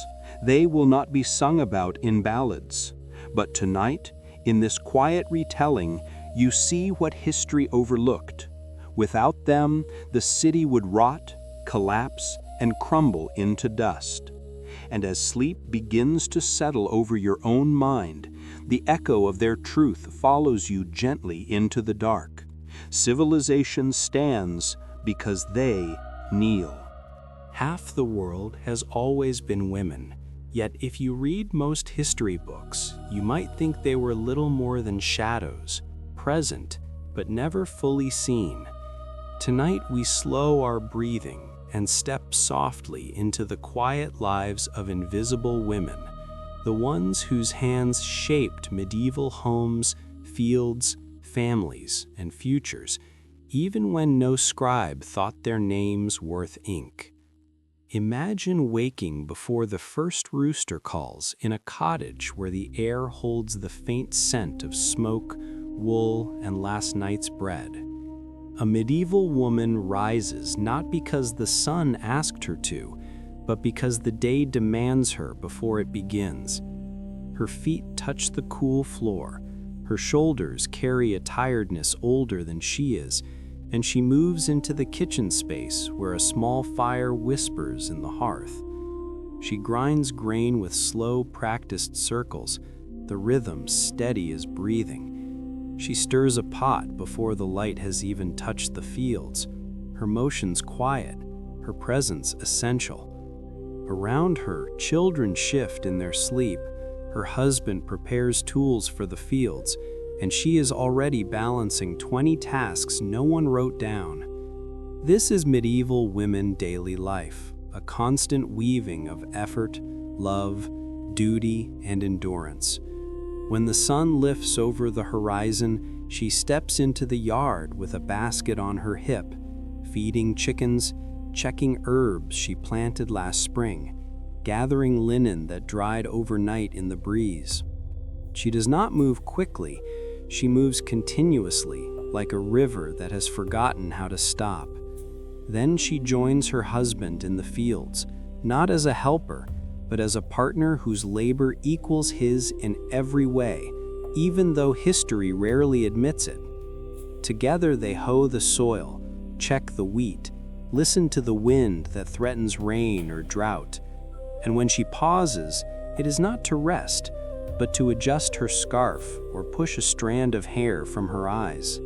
They will not be sung about in ballads. But tonight, in this quiet retelling, you see what history overlooked. Without them, the city would rot, collapse, and crumble into dust. And as sleep begins to settle over your own mind, the echo of their truth follows you gently into the dark. Civilization stands because they kneel. Half the world has always been women, yet if you read most history books, you might think they were little more than shadows, present, but never fully seen. Tonight we slow our breathing and step softly into the quiet lives of invisible women, the ones whose hands shaped medieval homes, fields, families, and futures, even when no scribe thought their names worth ink. Imagine waking before the first rooster calls in a cottage where the air holds the faint scent of smoke, wool, and last night's bread. A medieval woman rises not because the sun asked her to, but because the day demands her before it begins. Her feet touch the cool floor, her shoulders carry a tiredness older than she is, and she moves into the kitchen space where a small fire whispers in the hearth. She grinds grain with slow, practiced circles, the rhythm steady as breathing. She stirs a pot before the light has even touched the fields, her motions quiet, her presence essential. Around her, children shift in their sleep, her husband prepares tools for the fields, and she is already balancing 20 tasks no one wrote down. This is medieval women daily life, a constant weaving of effort, love, duty, and endurance. When the sun lifts over the horizon, she steps into the yard with a basket on her hip, feeding chickens, checking herbs she planted last spring, gathering linen that dried overnight in the breeze. She does not move quickly. She moves continuously, like a river that has forgotten how to stop. Then she joins her husband in the fields, not as a helper, but as a partner whose labor equals his in every way, even though history rarely admits it. Together they hoe the soil, check the wheat, listen to the wind that threatens rain or drought. And when she pauses, it is not to rest, but to adjust her scarf or push a strand of hair from her eyes.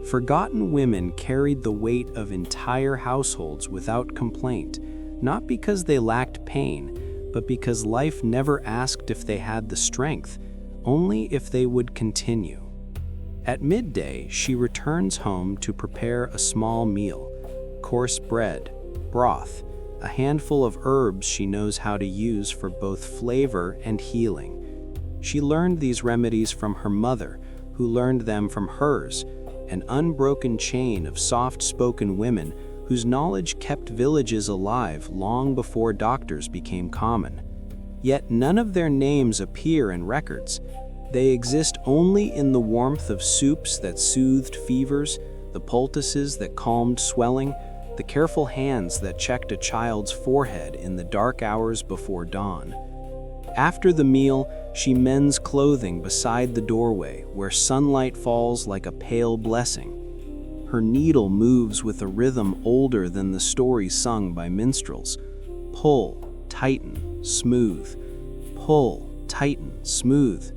Forgotten women carried the weight of entire households without complaint, not because they lacked pain, but because life never asked if they had the strength, only if they would continue. At midday, she returns home to prepare a small meal, coarse bread, broth, a handful of herbs she knows how to use for both flavor and healing. She learned these remedies from her mother, who learned them from hers, an unbroken chain of soft-spoken women whose knowledge kept villages alive long before doctors became common. Yet none of their names appear in records. They exist only in the warmth of soups that soothed fevers, the poultices that calmed swelling, the careful hands that checked a child's forehead in the dark hours before dawn. After the meal, she mends clothing beside the doorway where sunlight falls like a pale blessing. Her needle moves with a rhythm older than the stories sung by minstrels. Pull, tighten, smooth. Pull, tighten, smooth.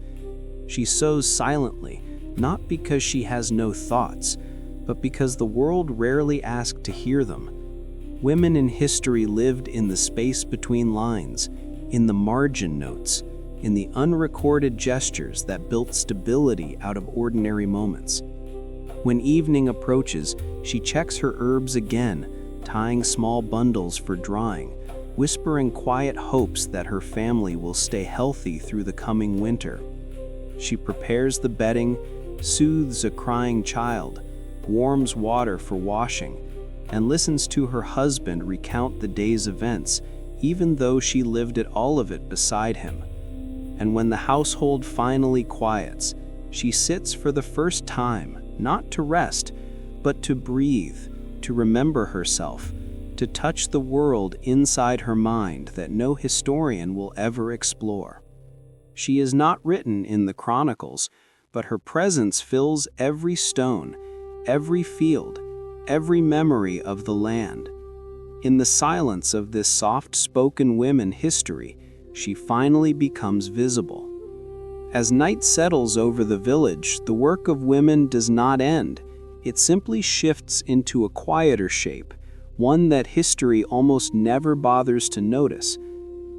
She sews silently, not because she has no thoughts, but because the world rarely asked to hear them. Women in history lived in the space between lines, in the margin notes, in the unrecorded gestures that built stability out of ordinary moments. When evening approaches, she checks her herbs again, tying small bundles for drying, whispering quiet hopes that her family will stay healthy through the coming winter. She prepares the bedding, soothes a crying child, warms water for washing, and listens to her husband recount the day's events, even though she lived all of it beside him. And when the household finally quiets, she sits for the first time, not to rest, but to breathe, to remember herself, to touch the world inside her mind that no historian will ever explore. She is not written in the chronicles, but her presence fills every stone, every field, every memory of the land. In the silence of this soft-spoken women history, she finally becomes visible. As night settles over the village, the work of women does not end. It simply shifts into a quieter shape, one that history almost never bothers to notice.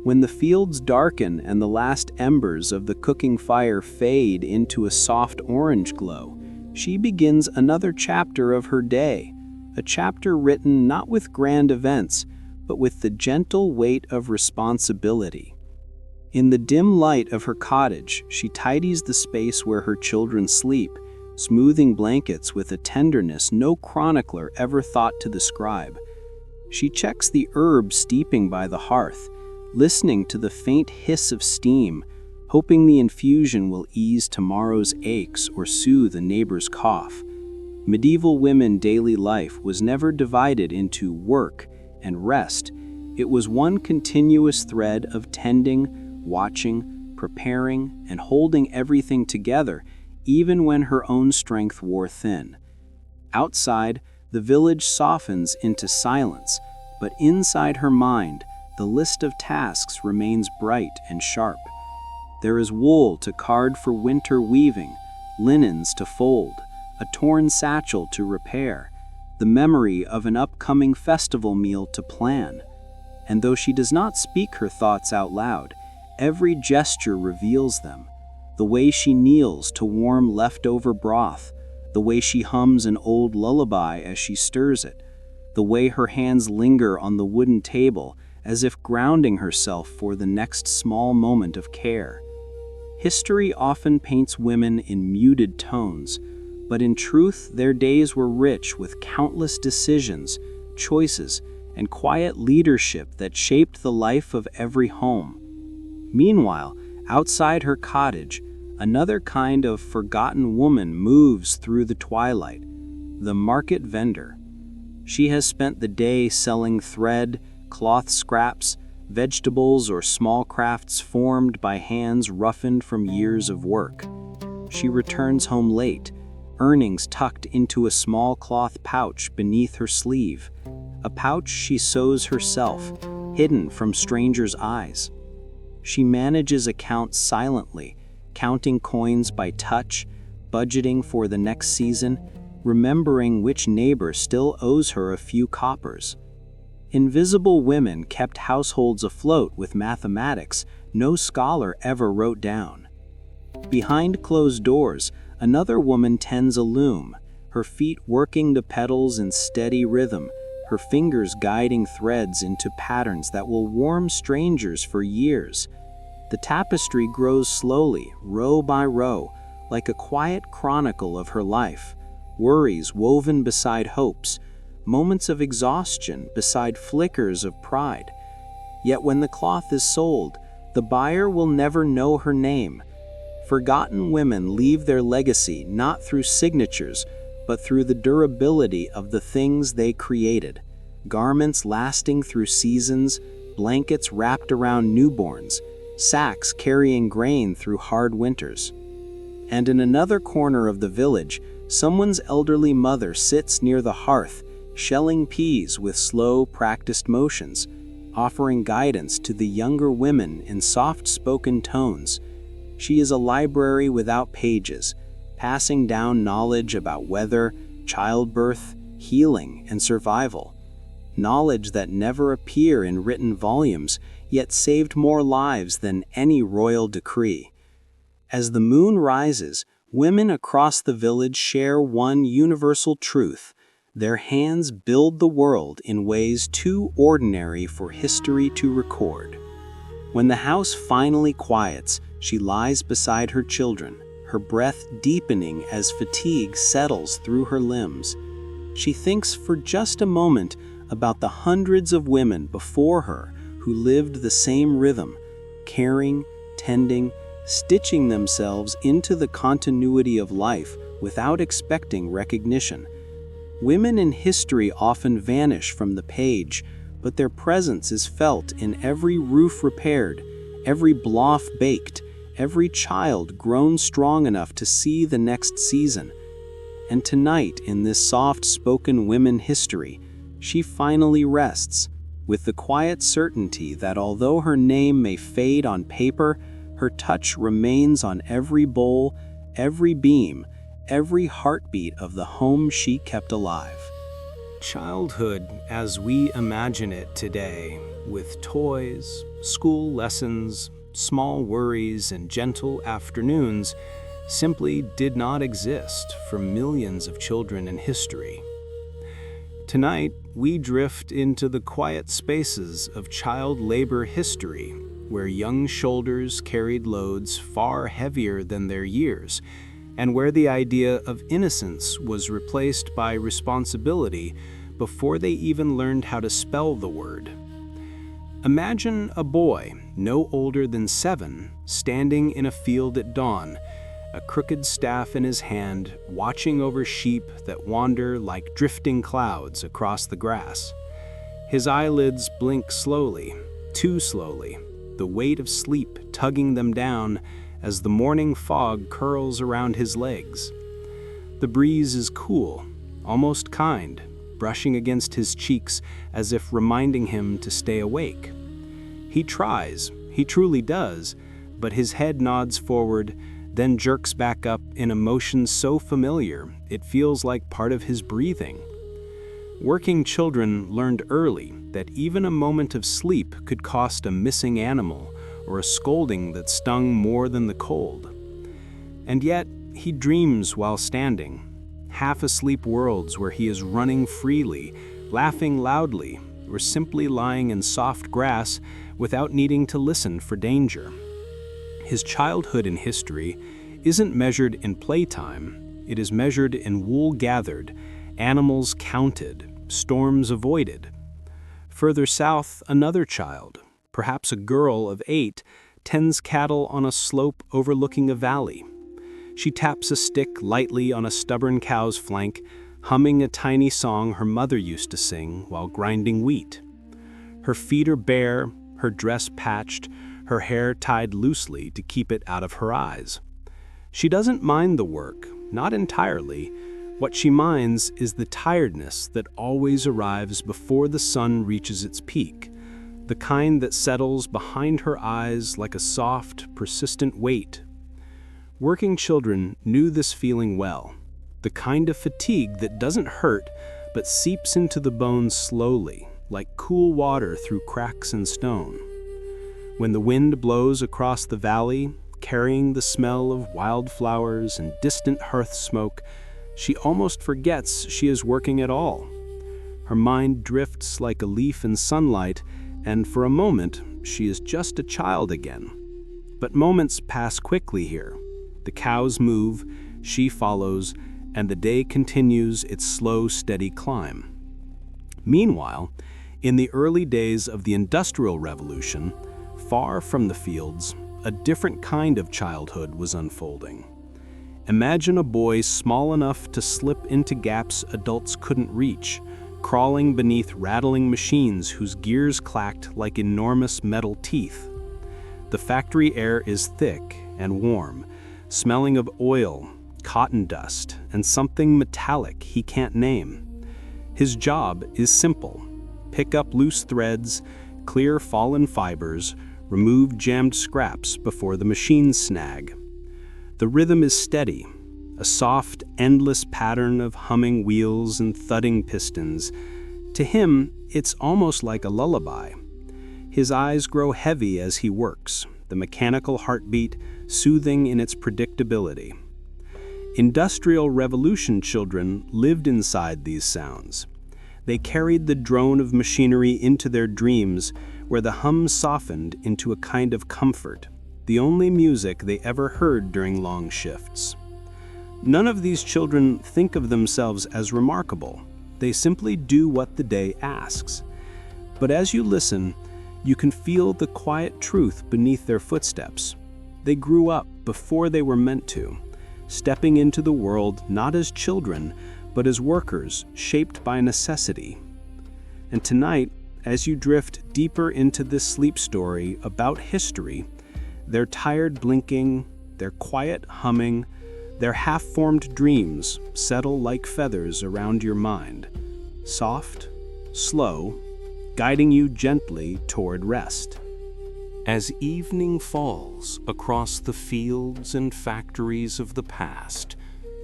When the fields darken and the last embers of the cooking fire fade into a soft orange glow, she begins another chapter of her day, a chapter written not with grand events, but with the gentle weight of responsibility. In the dim light of her cottage, she tidies the space where her children sleep, smoothing blankets with a tenderness no chronicler ever thought to describe. She checks the herbs steeping by the hearth, listening to the faint hiss of steam, hoping the infusion will ease tomorrow's aches or soothe a neighbor's cough. Medieval women daily life was never divided into work and rest. It was one continuous thread of tending, watching, preparing, and holding everything together, even when her own strength wore thin. Outside, the village softens into silence, but inside her mind, the list of tasks remains bright and sharp. There is wool to card for winter weaving, linens to fold, a torn satchel to repair, the memory of an upcoming festival meal to plan. And though she does not speak her thoughts out loud, every gesture reveals them. The way she kneels to warm leftover broth, the way she hums an old lullaby as she stirs it, the way her hands linger on the wooden table as if grounding herself for the next small moment of care. History often paints women in muted tones, but in truth their days were rich with countless decisions, choices, and quiet leadership that shaped the life of every home. Meanwhile, outside her cottage, another kind of forgotten woman moves through the twilight, the market vendor. She has spent the day selling thread, cloth scraps, vegetables, or small crafts formed by hands roughened from years of work. She returns home late, earnings tucked into a small cloth pouch beneath her sleeve, a pouch she sews herself, hidden from strangers' eyes. She manages accounts silently, counting coins by touch, budgeting for the next season, remembering which neighbor still owes her a few coppers. Invisible women kept households afloat with mathematics no scholar ever wrote down. Behind closed doors, another woman tends a loom, her feet working the pedals in steady rhythm, her fingers guiding threads into patterns that will warm strangers for years. The tapestry grows slowly, row by row, like a quiet chronicle of her life, worries woven beside hopes, moments of exhaustion beside flickers of pride. Yet when the cloth is sold, the buyer will never know her name. Forgotten women leave their legacy not through signatures, but through the durability of the things they created. Garments lasting through seasons, blankets wrapped around newborns, sacks carrying grain through hard winters. And in another corner of the village, someone's elderly mother sits near the hearth, shelling peas with slow, practiced motions, offering guidance to the younger women in soft-spoken tones. She is a library without pages, passing down knowledge about weather, childbirth, healing, and survival. Knowledge that never appear in written volumes, yet saved more lives than any royal decree. As the moon rises, women across the village share one universal truth: their hands build the world in ways too ordinary for history to record. When the house finally quiets, she lies beside her children, her breath deepening as fatigue settles through her limbs. She thinks for just a moment about the hundreds of women before her who lived the same rhythm, caring, tending, stitching themselves into the continuity of life without expecting recognition. Women in history often vanish from the page, but their presence is felt in every roof repaired, every bluff baked, every child grown strong enough to see the next season. And tonight, in this soft-spoken women history, she finally rests, with the quiet certainty that although her name may fade on paper, her touch remains on every bowl, every beam, every heartbeat of the home she kept alive. Childhood as we imagine it today, with toys, school lessons, small worries, and gentle afternoons, simply did not exist for millions of children in history. Tonight, we drift into the quiet spaces of child labor history, where young shoulders carried loads far heavier than their years, and where the idea of innocence was replaced by responsibility before they even learned how to spell the word. Imagine a boy no older than 7 standing in a field at dawn, a crooked staff in his hand, watching over sheep that wander like drifting clouds across the grass. His eyelids blink slowly, too slowly, the weight of sleep tugging them down as the morning fog curls around his legs. The breeze is cool, almost kind, brushing against his cheeks as if reminding him to stay awake. He tries, he truly does, but his head nods forward, then jerks back up in a motion so familiar it feels like part of his breathing. Working children learned early that even a moment of sleep could cost a missing animal or a scolding that stung more than the cold. And yet, he dreams while standing, half-asleep worlds where he is running freely, laughing loudly, or simply lying in soft grass without needing to listen for danger. His childhood in history isn't measured in playtime, it is measured in wool gathered, animals counted, storms avoided. Further south, another child, perhaps a girl of 8, tends cattle on a slope overlooking a valley. She taps a stick lightly on a stubborn cow's flank, humming a tiny song her mother used to sing while grinding wheat. Her feet are bare, her dress patched, her hair tied loosely to keep it out of her eyes. She doesn't mind the work, not entirely. What she minds is the tiredness that always arrives before the sun reaches its peak, the kind that settles behind her eyes like a soft, persistent weight. Working children knew this feeling well, the kind of fatigue that doesn't hurt but seeps into the bones slowly, like cool water through cracks in stone. When the wind blows across the valley, carrying the smell of wildflowers and distant hearth smoke, she almost forgets she is working at all. Her mind drifts like a leaf in sunlight, and for a moment, she is just a child again. But moments pass quickly here. The cows move, she follows, and the day continues its slow, steady climb. Meanwhile, in the early days of the Industrial Revolution, far from the fields, a different kind of childhood was unfolding. Imagine a boy small enough to slip into gaps adults couldn't reach, crawling beneath rattling machines whose gears clacked like enormous metal teeth. The factory air is thick and warm, smelling of oil, cotton dust, and something metallic he can't name. His job is simple: pick up loose threads, clear fallen fibers, remove jammed scraps before the machines snag. The rhythm is steady, a soft, endless pattern of humming wheels and thudding pistons. To him, it's almost like a lullaby. His eyes grow heavy as he works, the mechanical heartbeat soothing in its predictability. Industrial Revolution children lived inside these sounds. They carried the drone of machinery into their dreams, where the hum softened into a kind of comfort, the only music they ever heard during long shifts. None of these children think of themselves as remarkable. They simply do what the day asks. But as you listen, you can feel the quiet truth beneath their footsteps. They grew up before they were meant to, stepping into the world not as children, but as workers shaped by necessity. And tonight, as you drift deeper into this sleep story about history, their tired blinking, their quiet humming, their half-formed dreams settle like feathers around your mind, soft, slow, guiding you gently toward rest. As evening falls across the fields and factories of the past,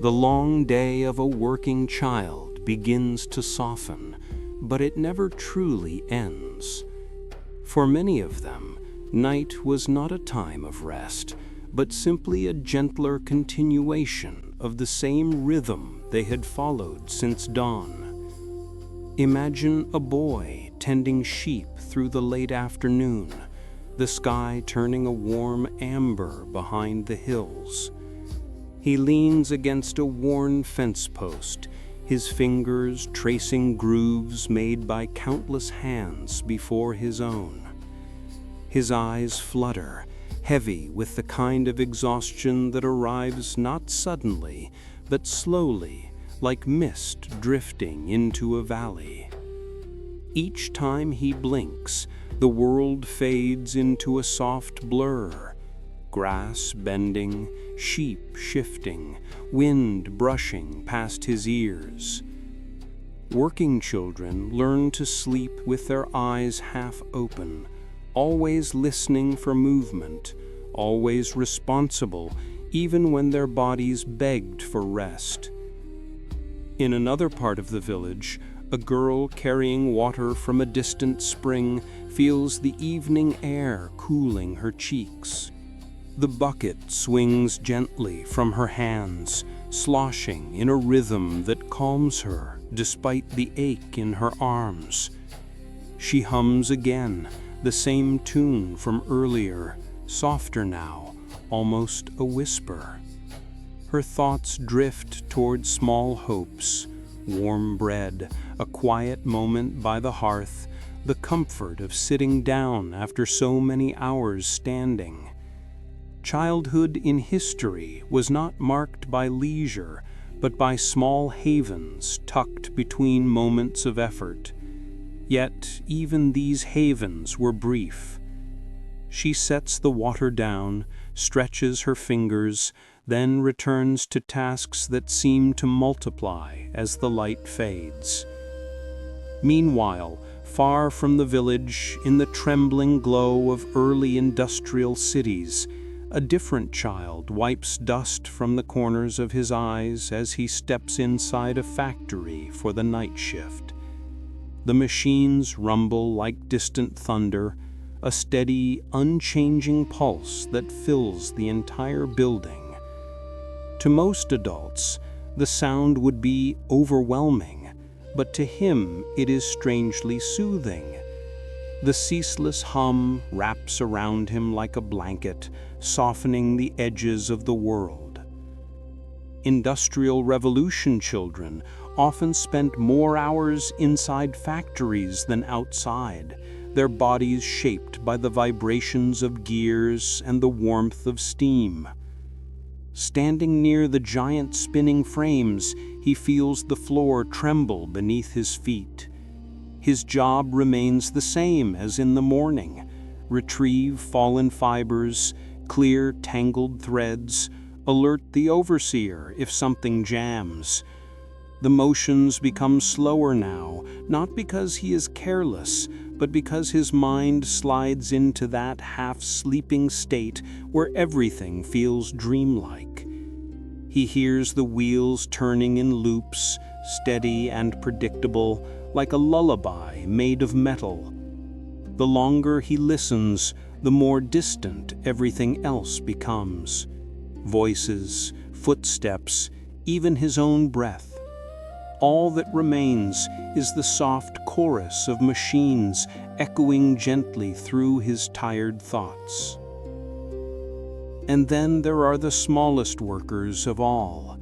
the long day of a working child begins to soften, but it never truly ends. For many of them, night was not a time of rest, but simply a gentler continuation of the same rhythm they had followed since dawn. Imagine a boy tending sheep through the late afternoon, the sky turning a warm amber behind the hills. He leans against a worn fence post, his fingers tracing grooves made by countless hands before his own. His eyes flutter, heavy with the kind of exhaustion that arrives not suddenly, but slowly, like mist drifting into a valley. Each time he blinks, the world fades into a soft blur. Grass bending, sheep shifting, wind brushing past his ears. Working children learn to sleep with their eyes half open, always listening for movement, always responsible, even when their bodies begged for rest. In another part of the village, a girl carrying water from a distant spring feels the evening air cooling her cheeks. The bucket swings gently from her hands, sloshing in a rhythm that calms her despite the ache in her arms. She hums again, the same tune from earlier, softer now, almost a whisper. Her thoughts drift toward small hopes, warm bread, a quiet moment by the hearth, the comfort of sitting down after so many hours standing. Childhood in history was not marked by leisure, but by small havens tucked between moments of effort. Yet even these havens were brief. She sets the water down, stretches her fingers, then returns to tasks that seem to multiply as the light fades. Meanwhile, far from the village, in the trembling glow of early industrial cities, a different child wipes dust from the corners of his eyes as he steps inside a factory for the night shift. The machines rumble like distant thunder, a steady, unchanging pulse that fills the entire building. To most adults, the sound would be overwhelming, but to him it is strangely soothing. The ceaseless hum wraps around him like a blanket, softening the edges of the world. Industrial Revolution children often spent more hours inside factories than outside, their bodies shaped by the vibrations of gears and the warmth of steam. Standing near the giant spinning frames, he feels the floor tremble beneath his feet. His job remains the same as in the morning: retrieve fallen fibers, clear tangled threads, alert the overseer if something jams. The motions become slower now, not because he is careless, but because his mind slides into that half-sleeping state where everything feels dreamlike. He hears the wheels turning in loops, steady and predictable, like a lullaby made of metal. The longer he listens, the more distant everything else becomes. Voices, footsteps, even his own breath. All that remains is the soft chorus of machines echoing gently through his tired thoughts. And then there are the smallest workers of all,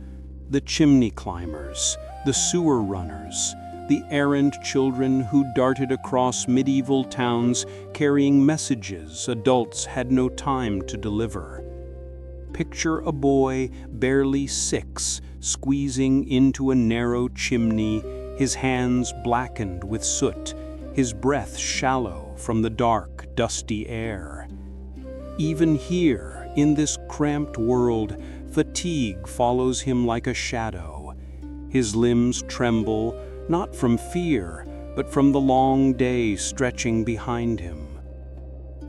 the chimney climbers, the sewer runners, the errant children who darted across medieval towns carrying messages adults had no time to deliver. Picture a boy barely 6 squeezing into a narrow chimney, his hands blackened with soot, his breath shallow from the dark, dusty air. Even here, in this cramped world, fatigue follows him like a shadow. His limbs tremble, not from fear, but from the long day stretching behind him.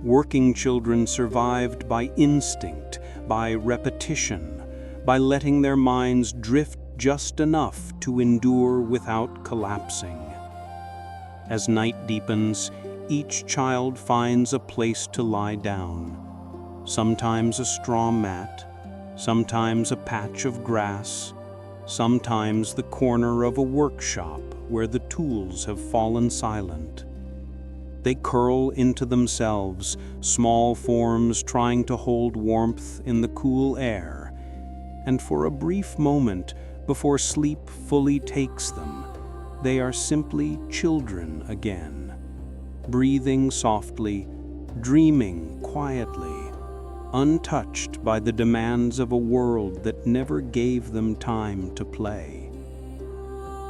Working children survived by instinct, by repetition, by letting their minds drift just enough to endure without collapsing. As night deepens, each child finds a place to lie down. Sometimes a straw mat, sometimes a patch of grass, sometimes the corner of a workshop where the tools have fallen silent. They curl into themselves, small forms trying to hold warmth in the cool air, and for a brief moment before sleep fully takes them, they are simply children again, breathing softly, dreaming quietly, untouched by the demands of a world that never gave them time to play.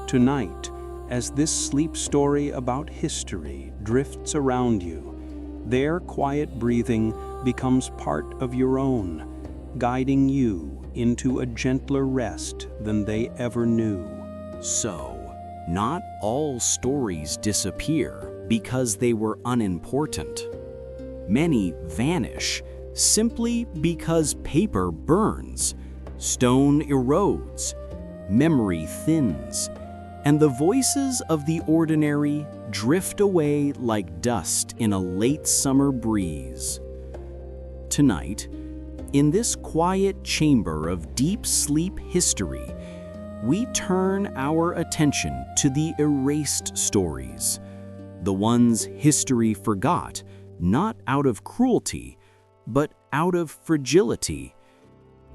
Tonight, as this sleep story about history drifts around you, their quiet breathing becomes part of your own, guiding you into a gentler rest than they ever knew. So, not all stories disappear because they were unimportant. Many vanish simply because paper burns, stone erodes, memory thins, and the voices of the ordinary drift away like dust in a late summer breeze. Tonight, in this quiet chamber of deep sleep history, we turn our attention to the erased stories, the ones history forgot, not out of cruelty, but out of fragility.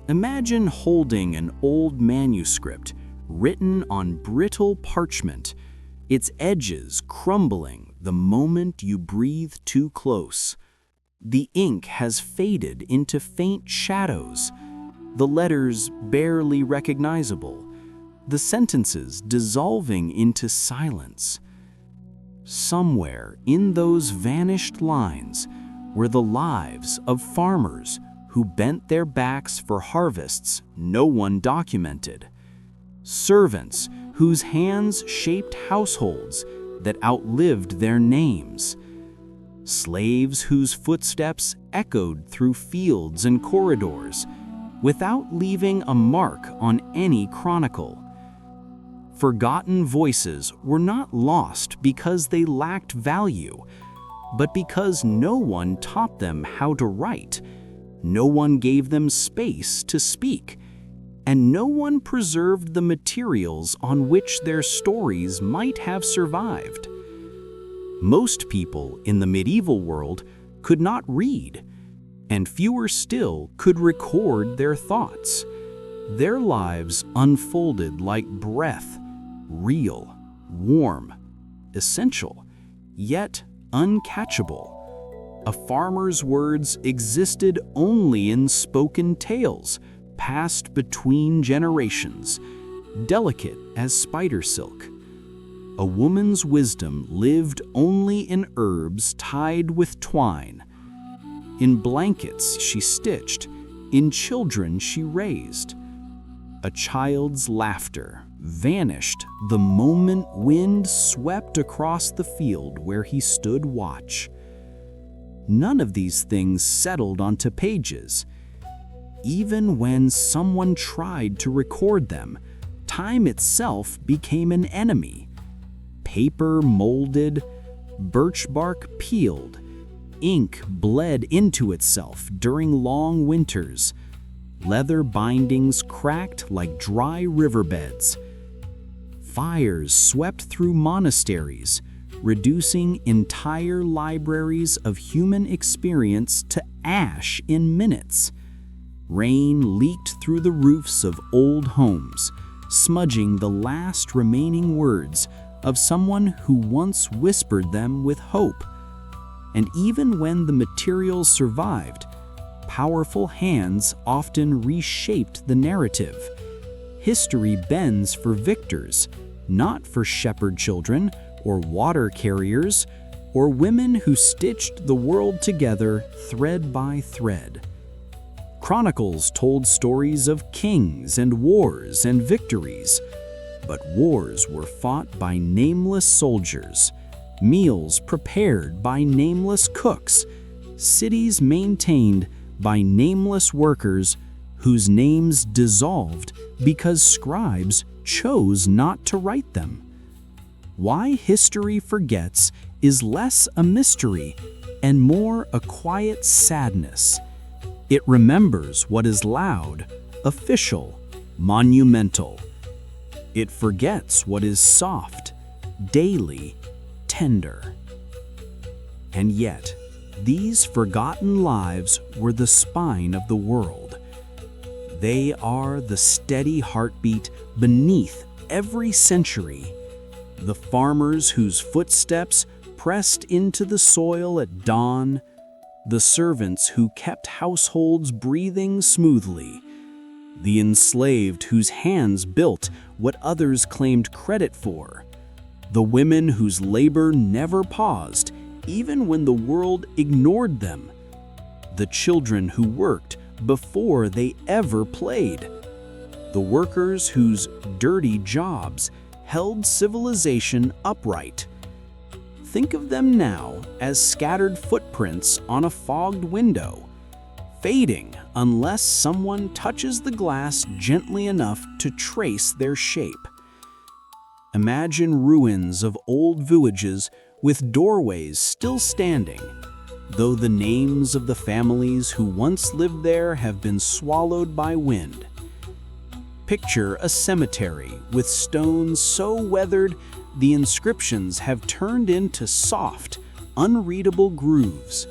Imagine holding an old manuscript written on brittle parchment, its edges crumbling the moment you breathe too close. The ink has faded into faint shadows, the letters barely recognizable, the sentences dissolving into silence. Somewhere in those vanished lines were the lives of farmers who bent their backs for harvests no one documented, servants whose hands shaped households that outlived their names, slaves whose footsteps echoed through fields and corridors without leaving a mark on any chronicle. Forgotten voices were not lost because they lacked value, but because no one taught them how to write, no one gave them space to speak, and no one preserved the materials on which their stories might have survived. Most people in the medieval world could not read, and fewer still could record their thoughts. Their lives unfolded like breath, real, warm, essential, yet uncatchable. A farmer's words existed only in spoken tales, passed between generations, delicate as spider silk. A woman's wisdom lived only in herbs tied with twine. In blankets she stitched, in children she raised. A child's laughter vanished the moment wind swept across the field where he stood watch. None of these things settled onto pages. Even when someone tried to record them, time itself became an enemy. Paper molded, birch bark peeled, ink bled into itself during long winters, leather bindings cracked like dry riverbeds. Fires swept through monasteries, reducing entire libraries of human experience to ash in minutes. Rain leaked through the roofs of old homes, smudging the last remaining words of someone who once whispered them with hope. And even when the materials survived, powerful hands often reshaped the narrative. History bends for victors, not for shepherd children or water carriers or women who stitched the world together thread by thread. Chronicles told stories of kings and wars and victories, but wars were fought by nameless soldiers, meals prepared by nameless cooks, cities maintained by nameless workers whose names dissolved because scribes chose not to write them. Why history forgets is less a mystery and more a quiet sadness. It remembers what is loud, official, monumental. It forgets what is soft, daily, tender. And yet, these forgotten lives were the spine of the world. They are the steady heartbeat beneath every century. The farmers whose footsteps pressed into the soil at dawn, the servants who kept households breathing smoothly, the enslaved whose hands built what others claimed credit for, the women whose labor never paused even when the world ignored them, the children who worked before they ever played, the workers whose dirty jobs held civilization upright. Think of them now as scattered footprints on a fogged window, fading unless someone touches the glass gently enough to trace their shape. Imagine ruins of old villages with doorways still standing, though the names of the families who once lived there have been swallowed by wind. Picture a cemetery with stones so weathered the inscriptions have turned into soft, unreadable grooves,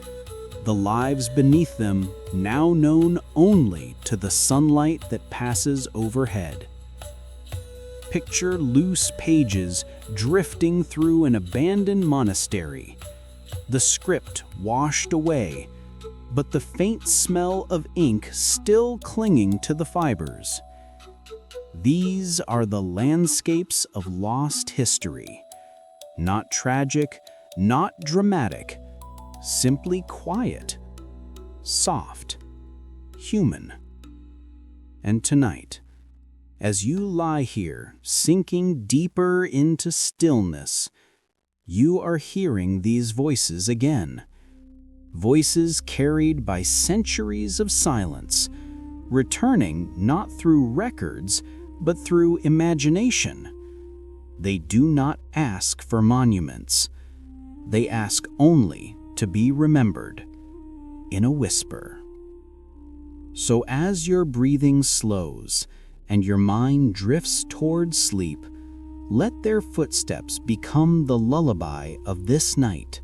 the lives beneath them now known only to the sunlight that passes overhead. Picture loose pages drifting through an abandoned monastery, the script washed away, but the faint smell of ink still clinging to the fibers. These are the landscapes of lost history. Not tragic, not dramatic, simply quiet, soft, human. And tonight, as you lie here, sinking deeper into stillness, you are hearing these voices again. Voices carried by centuries of silence, returning not through records, but through imagination. They do not ask for monuments. They ask only to be remembered, in a whisper. So as your breathing slows and your mind drifts toward sleep, let their footsteps become the lullaby of this night.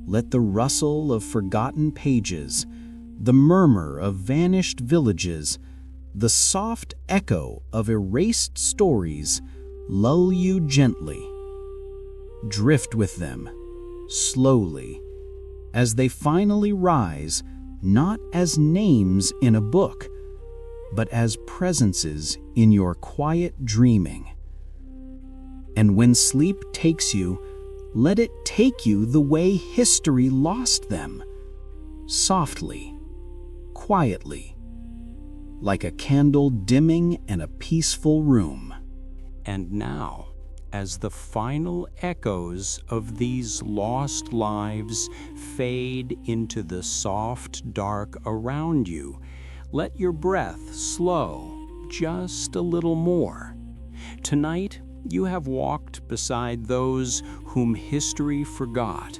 Let the rustle of forgotten pages, the murmur of vanished villages, the soft echo of erased stories lull you gently. Drift with them, slowly, as they finally rise, not as names in a book, but as presences in your quiet dreaming. And when sleep takes you, let it take you the way history lost them, softly, quietly, like a candle dimming in a peaceful room. And now, as the final echoes of these lost lives fade into the soft dark around you, let your breath slow just a little more. Tonight, You have walked beside those whom history forgot,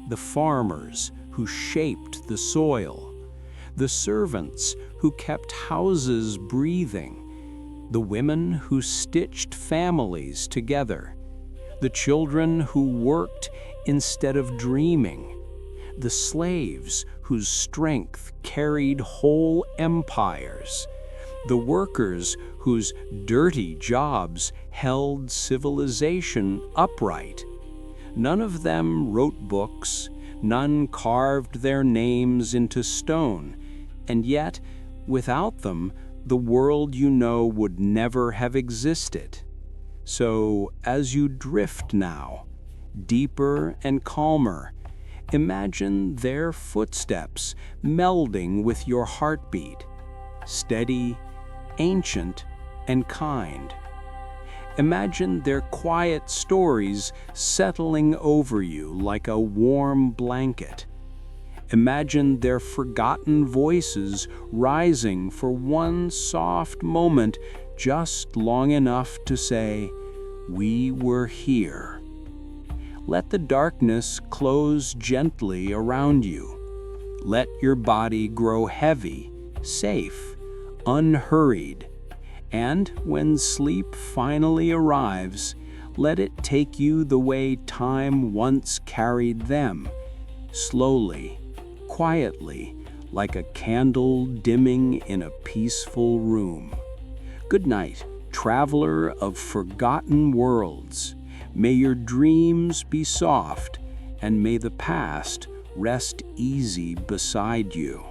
the farmers who shaped the soil, the servants who kept houses breathing, the women who stitched families together, the children who worked instead of dreaming, the slaves whose strength carried whole empires, the workers whose dirty jobs held civilization upright. None of them wrote books, none carved their names into stone, and yet, without them, the world you know would never have existed. So, as you drift now, deeper and calmer, imagine their footsteps melding with your heartbeat, steady, ancient, and kind. Imagine their quiet stories settling over you like a warm blanket. Imagine their forgotten voices rising for one soft moment, just long enough to say, "We were here." Let the darkness close gently around you. Let your body grow heavy, safe, unhurried. And when sleep finally arrives, let it take you the way time once carried them, slowly, quietly, like a candle dimming in a peaceful room. Good night, traveler of forgotten worlds. May your dreams be soft, and may the past rest easy beside you.